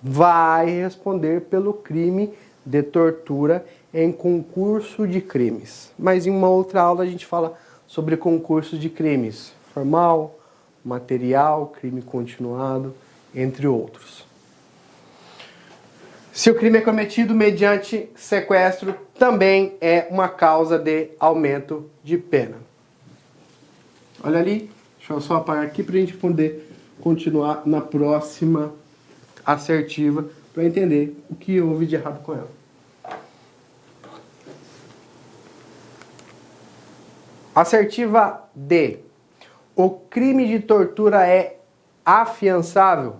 vai responder pelo crime de tortura em concurso de crimes. Mas em uma outra aula a gente fala sobre concurso de crimes formal, material, crime continuado, entre outros. Se o crime é cometido mediante sequestro, também é uma causa de aumento de pena. Olha ali, deixa eu só apagar aqui para a gente poder continuar na próxima assertiva para entender o que houve de errado com ela. Assertiva D. O crime de tortura é afiançável?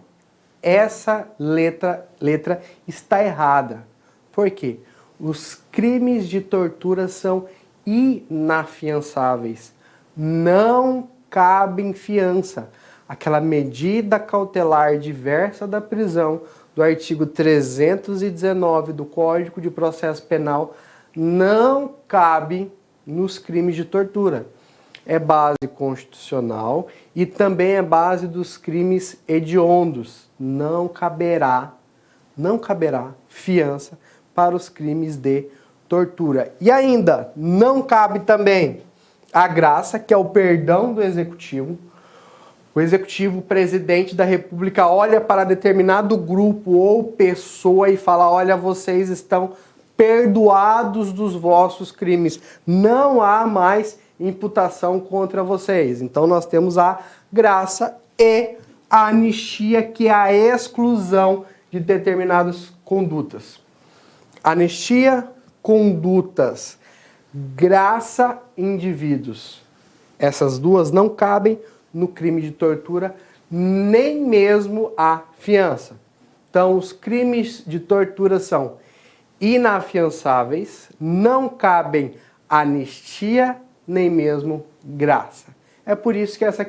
Essa letra está errada. Por quê? Os crimes de tortura são inafiançáveis. Não cabem fiança. Aquela medida cautelar diversa da prisão do artigo 319 do Código de Processo Penal não cabe nos crimes de tortura. É base constitucional e também é base dos crimes hediondos. Não caberá fiança para os crimes de tortura. E ainda, não cabe também a graça, que é o perdão do executivo. O executivo, o presidente da República, olha para determinado grupo ou pessoa e fala: olha, vocês estão perdoados dos vossos crimes. Não há mais imputação contra vocês. Então nós temos a graça e a anistia, que é a exclusão de determinadas condutas. Anistia, condutas. Graça, indivíduos. Essas duas não cabem no crime de tortura, nem mesmo a fiança. Então, os crimes de tortura são inafiançáveis, não cabem anistia, nem mesmo graça. É por isso que essa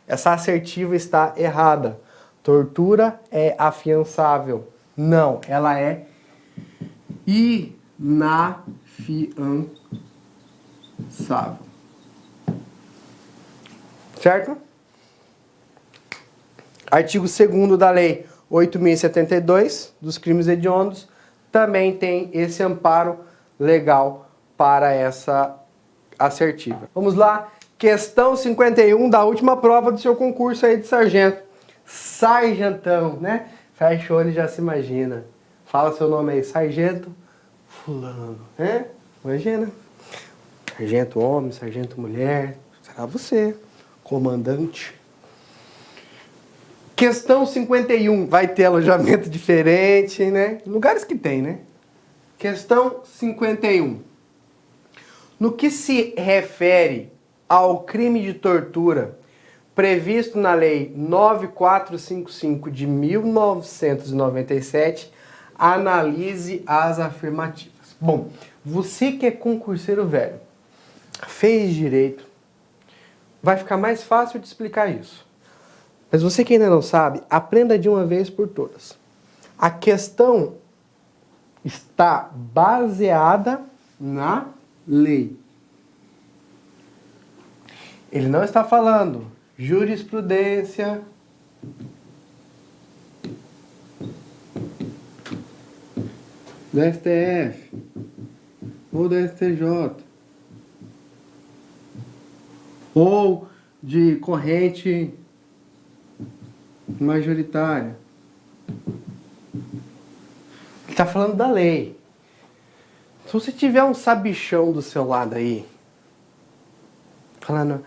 essa assertiva está errada. Tortura é afiançável. Não, ela é inafiançável. Certo? Artigo 2º da Lei 8.072 dos crimes hediondos também tem esse amparo legal para essa assertiva. Vamos lá, questão 51 da última prova do seu concurso aí de sargento. Sargentão, né? Fecha o olho e já se imagina. Fala seu nome aí, sargento fulano, né? Imagina. Sargento homem, sargento mulher, será você, comandante. Questão 51, vai ter alojamento diferente, né? Lugares que tem, né? Questão 51. No que se refere ao crime de tortura previsto na Lei 9455 de 1997, analise as afirmativas. Bom, você que é concurseiro velho, fez direito, vai ficar mais fácil de explicar isso. Mas você que ainda não sabe, aprenda de uma vez por todas. A questão está baseada na lei. Ele não está falando jurisprudência, do STF ou do STJ ou de corrente majoritária. Ele está falando da lei. Se você tiver um sabichão do seu lado aí, falando,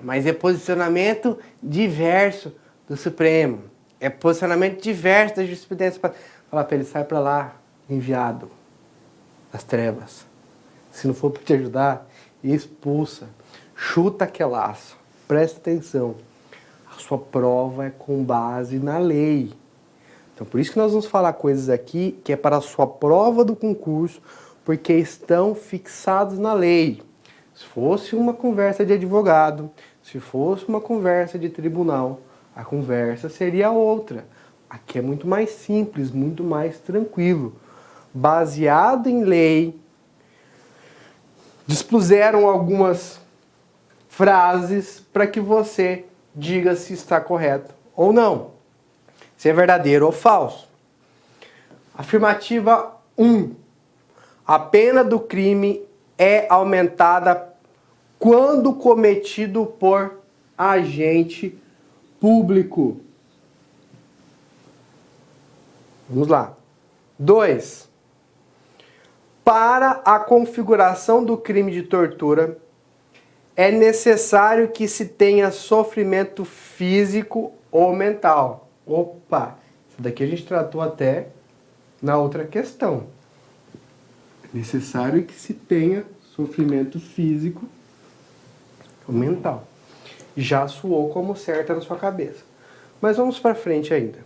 mas é posicionamento diverso do Supremo, é posicionamento diverso da jurisprudência, fala para ele, sai para lá, enviado das trevas. Se não for para te ajudar, expulsa, chuta aquele laço, presta atenção. A sua prova é com base na lei. Então, por isso que nós vamos falar coisas aqui que é para a sua prova do concurso, porque estão fixados na lei. Se fosse uma conversa de advogado, se fosse uma conversa de tribunal, a conversa seria outra. Aqui é muito mais simples, muito mais tranquilo. Baseado em lei, dispuseram algumas frases para que você diga se está correto ou não. Se é verdadeiro ou falso. Afirmativa 1. A pena do crime é aumentada quando cometido por agente público. Vamos lá. 2. Para a configuração do crime de tortura, é necessário que se tenha sofrimento físico ou mental. Opa, isso daqui a gente tratou até na outra questão. É necessário que se tenha sofrimento físico ou mental. Já soou como certa na sua cabeça. Mas vamos para frente ainda.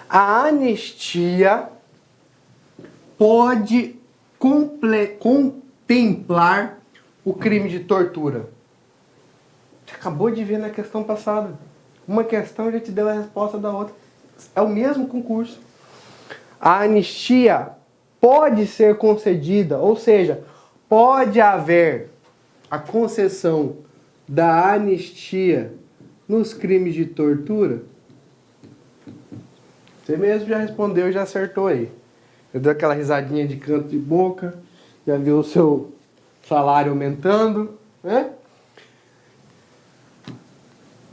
A anistia pode contemplar o crime de tortura. Você acabou de ver na questão passada. Uma questão já te deu a resposta da outra. É o mesmo concurso. A anistia pode ser concedida, ou seja, pode haver a concessão da anistia nos crimes de tortura. Você mesmo já respondeu e já acertou aí. Já deu aquela risadinha de canto de boca, já viu o seu salário aumentando, né?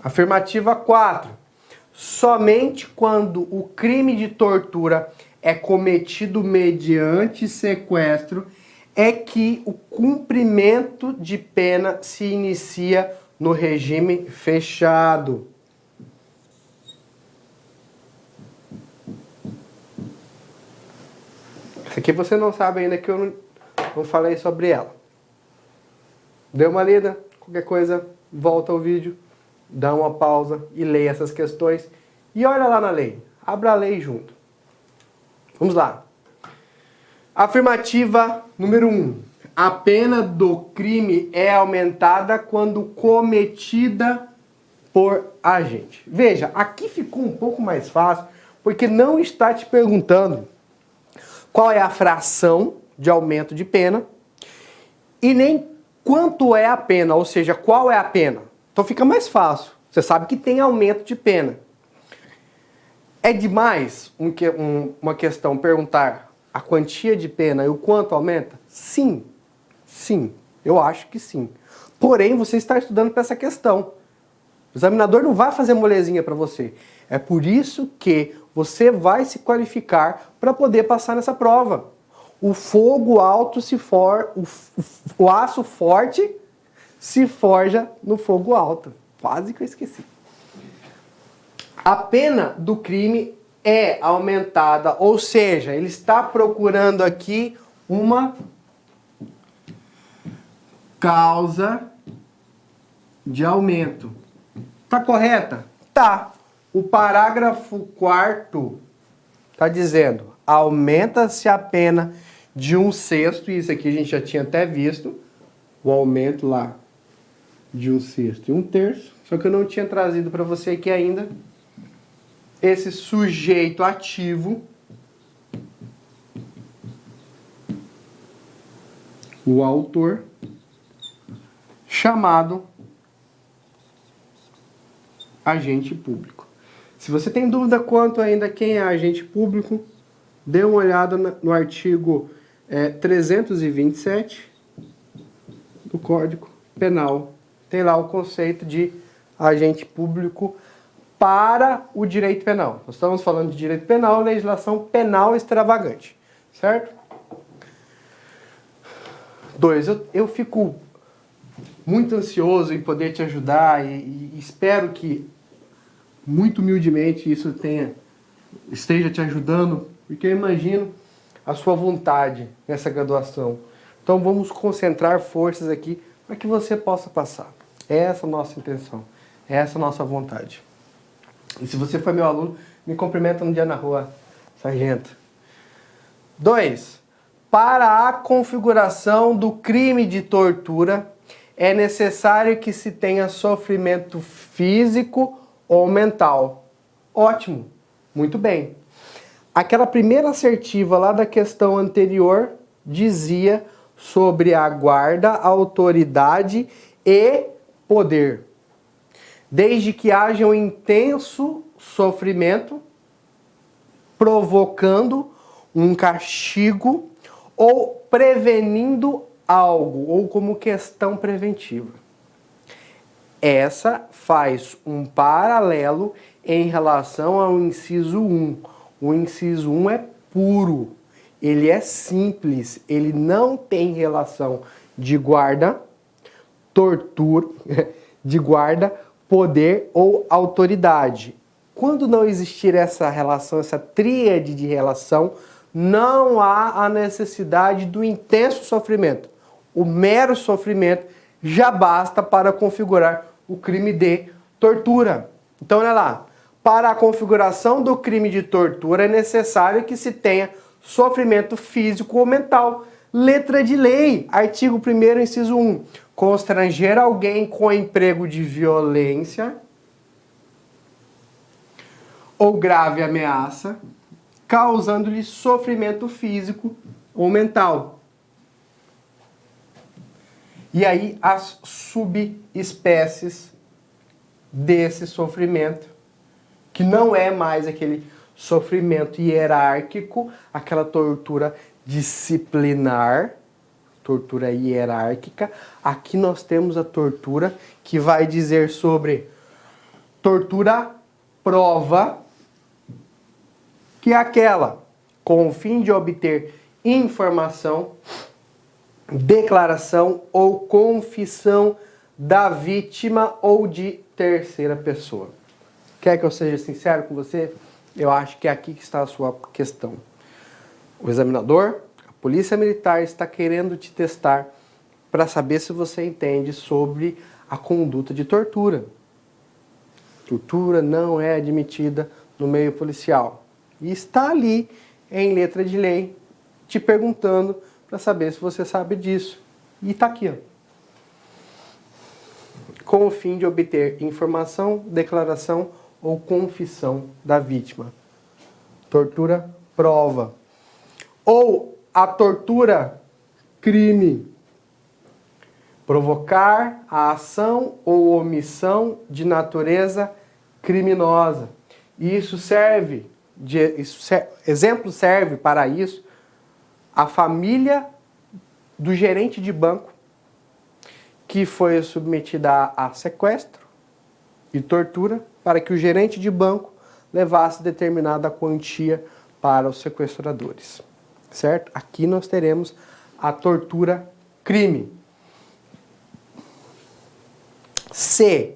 Afirmativa 4. Somente quando o crime de tortura é cometido mediante sequestro é que o cumprimento de pena se inicia no regime fechado. Essa aqui você não sabe ainda que eu não falei sobre ela. Dê uma lida, qualquer coisa, volta ao vídeo, dá uma pausa e leia essas questões. E olha lá na lei, abra a lei junto. Vamos lá. Afirmativa número 1. A pena do crime é aumentada quando cometida por agente. Veja, aqui ficou um pouco mais fácil, porque não está te perguntando qual é a fração de aumento de pena e nem quanto é a pena, ou seja, qual é a pena. Então fica mais fácil. Você sabe que tem aumento de pena. É demais uma questão perguntar a quantia de pena e o quanto aumenta? Sim, sim, eu acho que sim. Porém, você está estudando para essa questão. O examinador não vai fazer molezinha para você. É por isso que você vai se qualificar para poder passar nessa prova. O fogo alto o aço forte se forja no fogo alto. Quase que eu esqueci. A pena do crime é aumentada, ou seja, ele está procurando aqui uma causa de aumento. Tá correta? Tá. O parágrafo 4º está dizendo, aumenta-se a pena de 1/6, e isso aqui a gente já tinha até visto, o aumento lá de 1/6 e 1/3, só que eu não tinha trazido para você aqui ainda esse sujeito ativo, o autor, chamado agente público. Se você tem dúvida quanto ainda quem é agente público, dê uma olhada no artigo 327 do Código Penal. Tem lá o conceito de agente público para o direito penal. Nós estamos falando de direito penal, legislação penal extravagante, certo? 2. Eu fico muito ansioso em poder te ajudar e espero que, muito humildemente, isso esteja te ajudando, porque eu imagino a sua vontade nessa graduação. Então vamos concentrar forças aqui para que você possa passar. Essa é a nossa intenção, essa é a nossa vontade. E se você for meu aluno, me cumprimenta um dia na rua, sargento. 2. Para a configuração do crime de tortura, é necessário que se tenha sofrimento físico ou mental. Ótimo, muito bem. Aquela primeira assertiva lá da questão anterior dizia sobre a guarda, autoridade e poder. Desde que haja um intenso sofrimento, provocando um castigo ou prevenindo algo, ou como questão preventiva. Essa faz um paralelo em relação ao inciso 1. O inciso 1 é puro, ele é simples, ele não tem relação de guarda, tortura, de guarda, poder ou autoridade. Quando não existir essa relação, essa tríade de relação, não há a necessidade do intenso sofrimento. O mero sofrimento já basta para configurar o crime de tortura. Então, olha lá. Para a configuração do crime de tortura é necessário que se tenha sofrimento físico ou mental. Letra de lei, artigo 1º, inciso 1. Constranger alguém com emprego de violência ou grave ameaça, causando-lhe sofrimento físico ou mental. E aí as subespécies desse sofrimento, que não é mais aquele sofrimento hierárquico, aquela tortura disciplinar, tortura hierárquica. Aqui nós temos a tortura que vai dizer sobre tortura prova, que é aquela com o fim de obter informação, declaração ou confissão da vítima ou de terceira pessoa. Quer que eu seja sincero com você? Eu acho que é aqui que está a sua questão. O examinador, a polícia militar, está querendo te testar para saber se você entende sobre a conduta de tortura. Tortura não é admitida no meio policial. E está ali, em letra de lei, te perguntando para saber se você sabe disso. E está aqui, ó. Com o fim de obter informação, declaração ou confissão da vítima. Tortura prova. Ou a tortura crime. Provocar a ação ou omissão de natureza criminosa. E exemplo serve para isso a família do gerente de banco que foi submetida a sequestro e tortura para que o gerente de banco levasse determinada quantia para os sequestradores. Certo? Aqui nós teremos a tortura crime. C.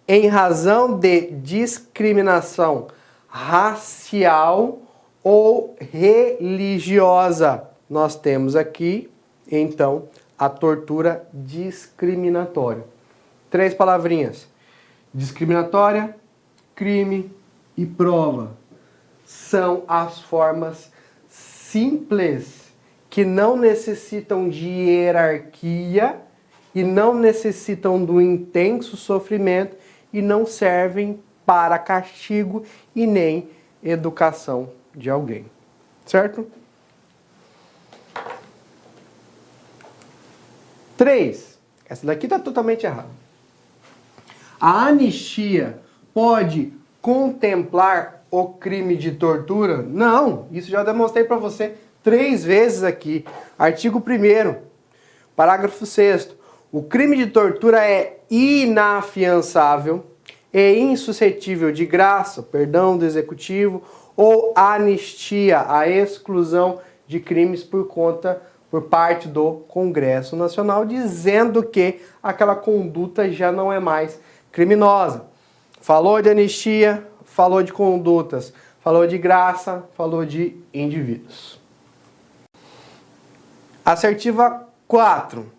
Em razão de discriminação racial ou religiosa. Nós temos aqui, então, a tortura discriminatória. 3 palavrinhas. Discriminatória, crime e prova. São as formas simples que não necessitam de hierarquia e não necessitam do intenso sofrimento e não servem para castigo e nem educação de alguém. Certo? 3. Essa daqui está totalmente errada. A anistia pode contemplar o crime de tortura? Não, isso já demonstrei para você 3 vezes aqui. Artigo 1º, parágrafo 6º. O crime de tortura é inafiançável e insuscetível de graça, perdão do executivo ou anistia, a exclusão de crimes por parte do Congresso Nacional, dizendo que aquela conduta já não é mais criminosa. Falou de anistia, falou de condutas, falou de graça, falou de indivíduos. Assertiva 4.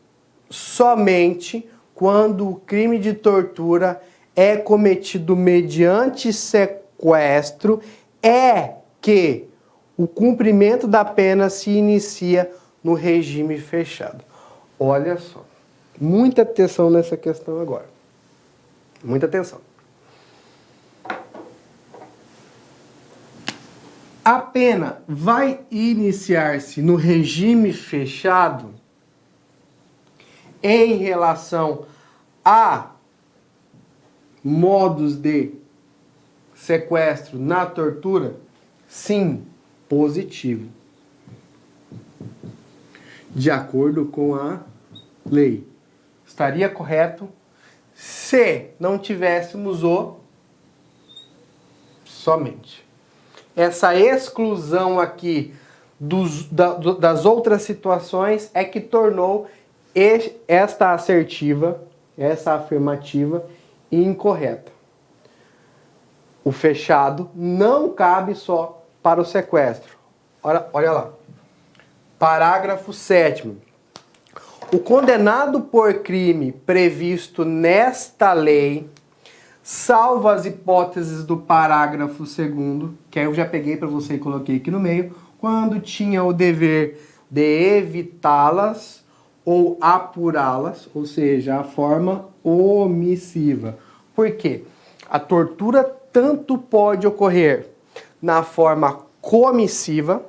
Somente quando o crime de tortura é cometido mediante sequestro é que o cumprimento da pena se inicia no regime fechado. Olha só, muita atenção nessa questão agora. Muita atenção. A pena vai iniciar-se no regime fechado em relação a modos de sequestro na tortura? Sim, positivo. De acordo com a lei. Estaria correto se não tivéssemos o somente. Essa exclusão aqui das outras situações é que tornou esta assertiva, essa afirmativa, incorreta. O fechado não cabe só para o sequestro. Olha lá. Parágrafo 7º. O condenado por crime previsto nesta lei, salvo as hipóteses do parágrafo 2º, que aí eu já peguei para você e coloquei aqui no meio, quando tinha o dever de evitá-las ou apurá-las, ou seja, a forma omissiva. Por quê? A tortura tanto pode ocorrer na forma comissiva,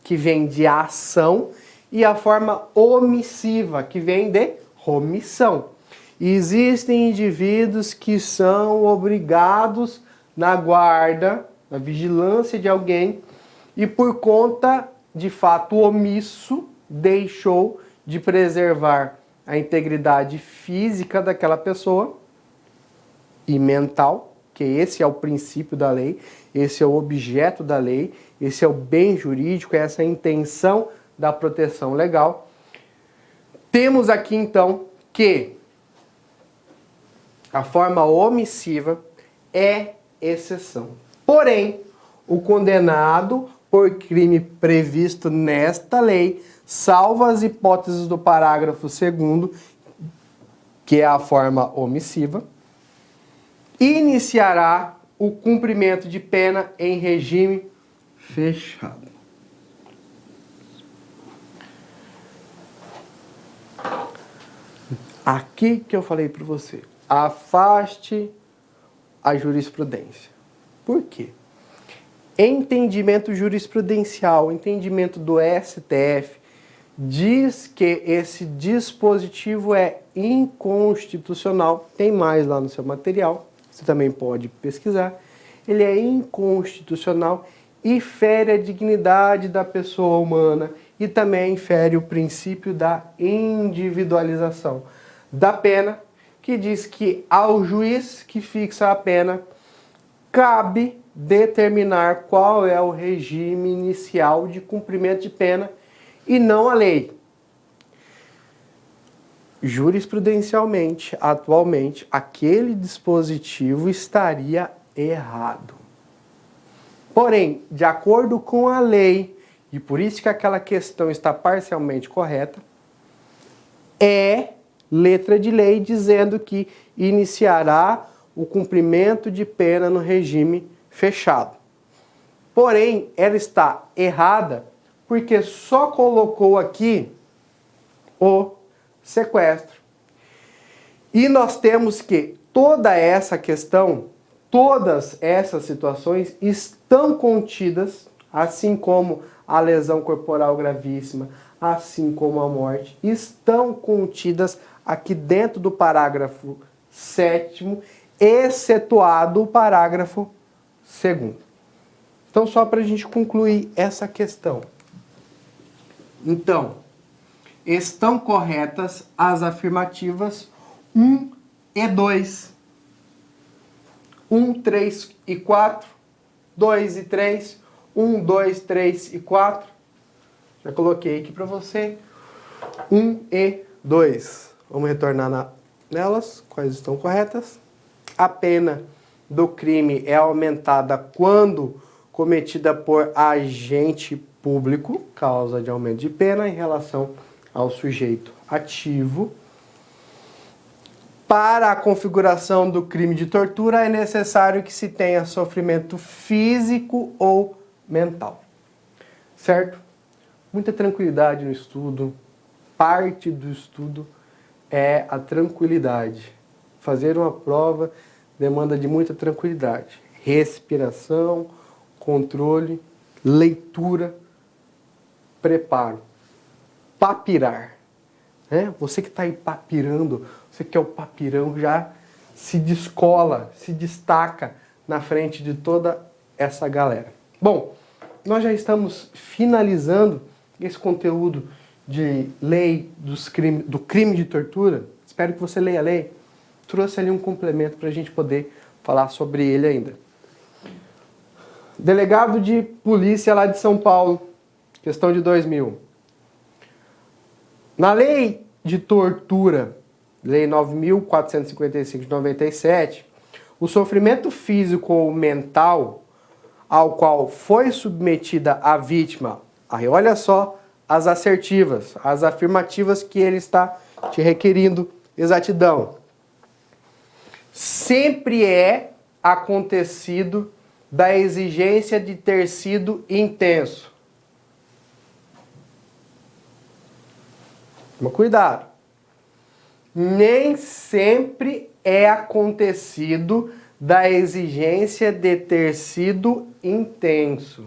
que vem de ação, e a forma omissiva, que vem de omissão. E existem indivíduos que são obrigados na guarda, na vigilância de alguém, e por conta de fato omisso, deixou de preservar a integridade física daquela pessoa e mental, que esse é o princípio da lei, esse é o objeto da lei, esse é o bem jurídico, essa é a intenção da proteção legal. Temos aqui então que a forma omissiva é exceção. Porém, o condenado por crime previsto nesta lei, salvo as hipóteses do parágrafo 2º, que é a forma omissiva, iniciará o cumprimento de pena em regime fechado. Aqui que eu falei para você, afaste a jurisprudência. Por quê? Entendimento jurisprudencial, entendimento do STF, diz que esse dispositivo é inconstitucional. Tem mais lá no seu material, você também pode pesquisar. Ele é inconstitucional e fere a dignidade da pessoa humana e também fere o princípio da individualização da pena, que diz que ao juiz que fixa a pena cabe determinar qual é o regime inicial de cumprimento de pena e não a lei. Jurisprudencialmente, atualmente, aquele dispositivo estaria errado. Porém, de acordo com a lei, e por isso que aquela questão está parcialmente correta, é letra de lei dizendo que iniciará o cumprimento de pena no regime fechado. Porém, ela está errada porque só colocou aqui o sequestro. E nós temos que toda essa questão, todas essas situações estão contidas, assim como a lesão corporal gravíssima, assim como a morte, estão contidas aqui dentro do parágrafo 7º, excetuado o parágrafo segundo. Então, só para a gente concluir essa questão. Então, estão corretas as afirmativas 1 e 2. 1, 3 e 4. 2 e 3. 1, 2, 3 e 4. Já coloquei aqui para você. 1 e 2. Vamos retornar nelas. Quais estão corretas? A pena do crime é aumentada quando cometida por agente público, causa de aumento de pena em relação ao sujeito ativo. Para a configuração do crime de tortura é necessário que se tenha sofrimento físico ou mental. Certo? Muita tranquilidade no estudo. Parte do estudo é a tranquilidade. Fazer uma prova demanda de muita tranquilidade. Respiração, controle, leitura, preparo. Papirar. Né? Você que está aí papirando, você que é o papirão, já se descola, se destaca na frente de toda essa galera. Bom, nós já estamos finalizando esse conteúdo de lei do crime de tortura. Espero que você leia a lei. Trouxe ali um complemento para a gente poder falar sobre ele ainda. Delegado de polícia lá de São Paulo, questão de 2000. Na lei de tortura, lei 9.455 de 97, o sofrimento físico ou mental ao qual foi submetida a vítima, aí olha só as assertivas, as afirmativas que ele está te requerindo exatidão. Sempre é acontecido da exigência de ter sido intenso. Toma cuidado. Nem sempre é acontecido da exigência de ter sido intenso.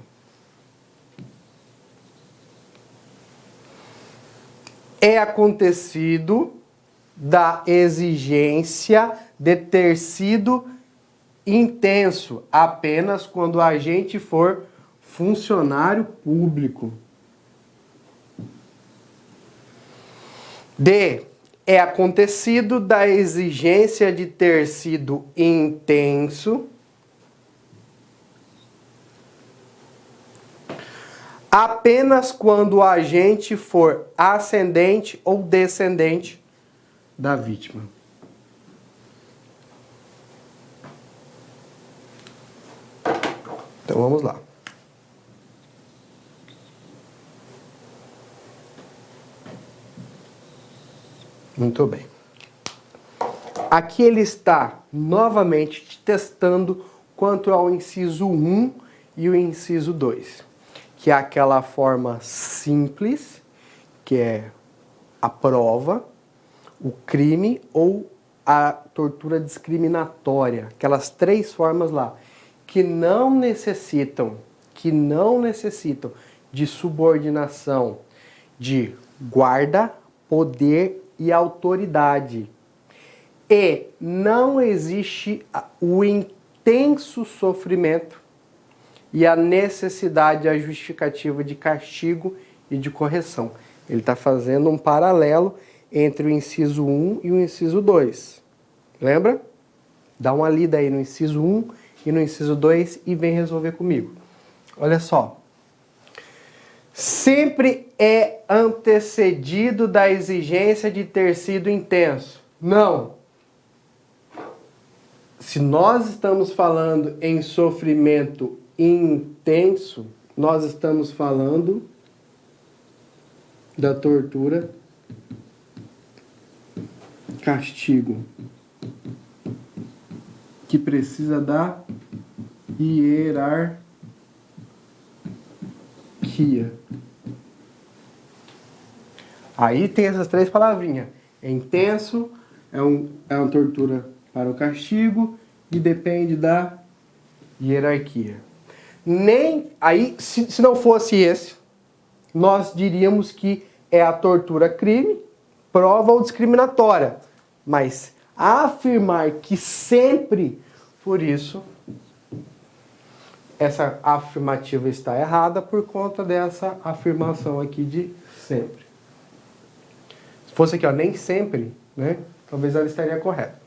É acontecido da exigência de ter sido intenso apenas quando o agente for funcionário público. D. É acontecido da exigência de ter sido intenso apenas quando o agente for ascendente ou descendente da vítima. Então vamos lá. Muito bem. Aqui ele está novamente te testando quanto ao inciso 1 e o inciso 2, que é aquela forma simples, que é a prova, o crime ou a tortura discriminatória, aquelas três formas lá, que não necessitam de subordinação de guarda, poder e autoridade. E não existe o intenso sofrimento e a necessidade, a justificativa de castigo e de correção. Ele está fazendo um paralelo entre o inciso 1 e o inciso 2. Lembra? Dá uma lida aí no inciso 1 e no inciso 2 e vem resolver comigo. Olha só. Sempre é antecedido da exigência de ter sido intenso. Não. Se nós estamos falando em sofrimento intenso, nós estamos falando da tortura, castigo, que precisa da hierarquia. Aí tem essas três palavrinhas. É intenso, é uma tortura para o castigo e depende da hierarquia. Aí, se não fosse esse, nós diríamos que é a tortura crime, prova ou discriminatória. Mas afirmar que sempre, por isso, essa afirmativa está errada por conta dessa afirmação aqui de sempre. Se fosse aqui, ó, nem sempre, né? Talvez ela estaria correta.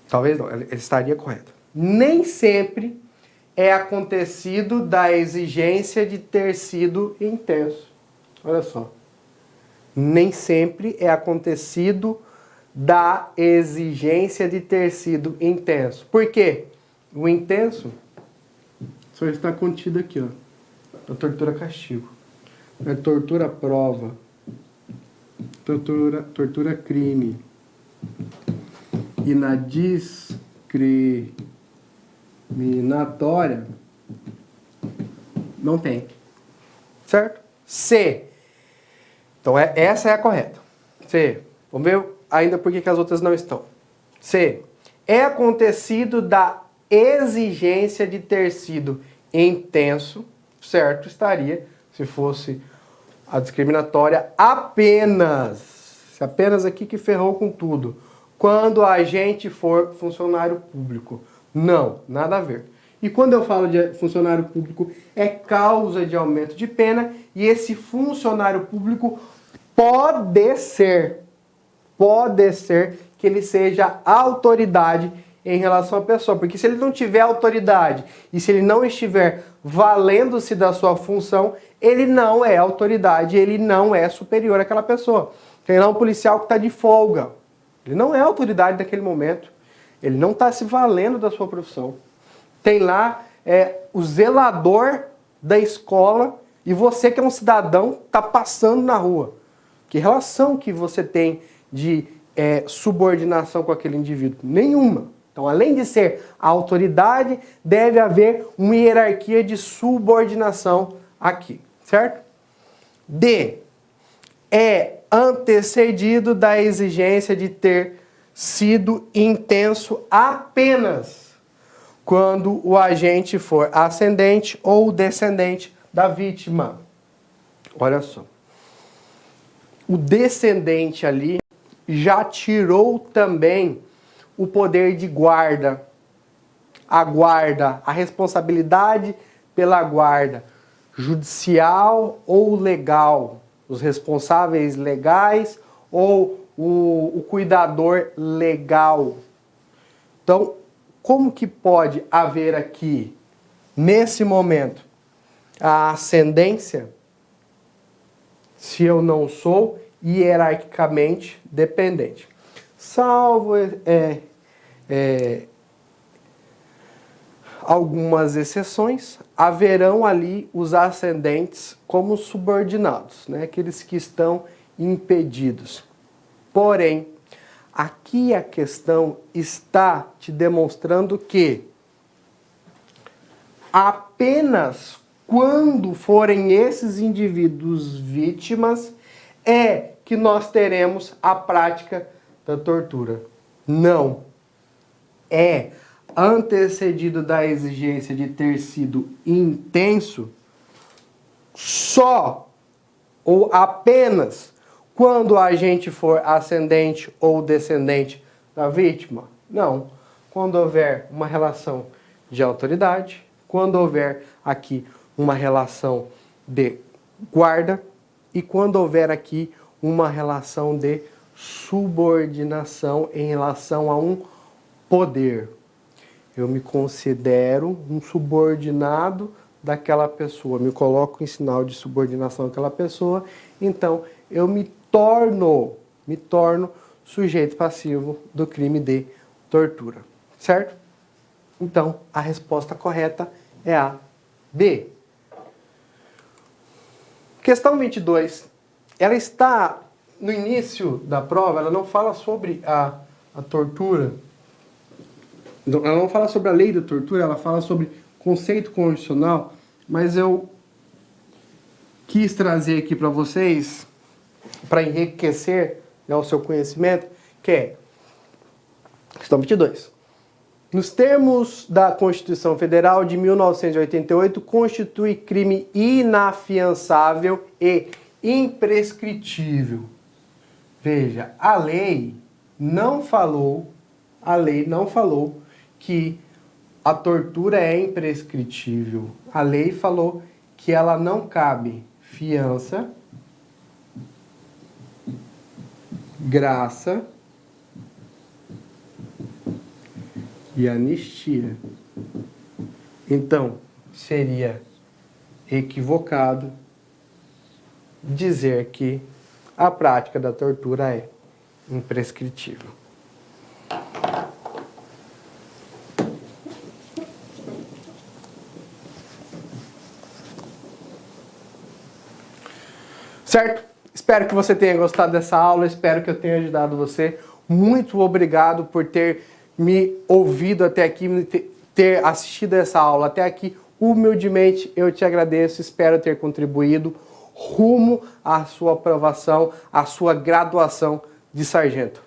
Talvez não, ela estaria correta. Nem sempre é acontecido da exigência de ter sido intenso. Olha só. Nem sempre é acontecido da exigência de ter sido intenso. Por quê? O intenso só está contido aqui, ó. Na tortura-castigo. Na tortura-prova. Tortura-crime. E na discriminatória não tem. Certo? C. Então essa é a correta. C. Vamos ver ainda por que as outras não estão. C. É acontecido da exigência de ter sido intenso, certo? Estaria, se fosse a discriminatória, apenas, se apenas aqui que ferrou com tudo, quando a gente for funcionário público. Não, nada a ver. E quando eu falo de funcionário público, é causa de aumento de pena, e esse funcionário público pode ser que ele seja autoridade em relação à pessoa. Porque se ele não tiver autoridade e se ele não estiver valendo-se da sua função, ele não é autoridade, ele não é superior àquela pessoa. Tem lá um policial que está de folga. Ele não é autoridade naquele momento. Ele não está se valendo da sua profissão. Tem lá o zelador da escola e você que é um cidadão está passando na rua. Que relação que você tem de subordinação com aquele indivíduo? Nenhuma. Então, além de ser a autoridade, deve haver uma hierarquia de subordinação aqui, certo? D. É antecedido da exigência de ter sido intenso apenas quando o agente for ascendente ou descendente da vítima. Olha só. O descendente ali já tirou também o poder de guarda, a responsabilidade pela guarda judicial ou legal, os responsáveis legais ou o cuidador legal. Então, como que pode haver aqui, nesse momento, a ascendência se eu não sou hierarquicamente dependente? Salvo algumas exceções, haverão ali os ascendentes como subordinados, né? Aqueles que estão impedidos. Porém, aqui a questão está te demonstrando que apenas quando forem esses indivíduos vítimas é que nós teremos a prática da tortura. Não. É antecedido da exigência de ter sido intenso só ou apenas quando o agente for ascendente ou descendente da vítima? Não. Quando houver uma relação de autoridade, quando houver aqui uma relação de guarda e quando houver aqui uma relação de subordinação em relação a um poder. Eu me considero um subordinado daquela pessoa, me coloco em sinal de subordinação daquela pessoa, então eu me torno sujeito passivo do crime de tortura, certo? Então, a resposta correta é a B. Questão 22. Ela está no início da prova, ela não fala sobre a tortura. Ela não fala sobre a lei da tortura, ela fala sobre conceito constitucional, mas eu quis trazer aqui para vocês, para enriquecer, né, o seu conhecimento, que é questão 22. Nos termos da Constituição Federal de 1988, constitui crime inafiançável e imprescritível. Veja, a lei não falou que a tortura é imprescritível. A lei falou que ela não cabe fiança, graça e anistia. Então, seria equivocado dizer que a prática da tortura é imprescritível. Certo? Espero que você tenha gostado dessa aula, espero que eu tenha ajudado você. Muito obrigado por ter me ouvido até aqui, ter assistido essa aula até aqui. Humildemente eu te agradeço, espero ter contribuído rumo à sua aprovação, à sua graduação de sargento.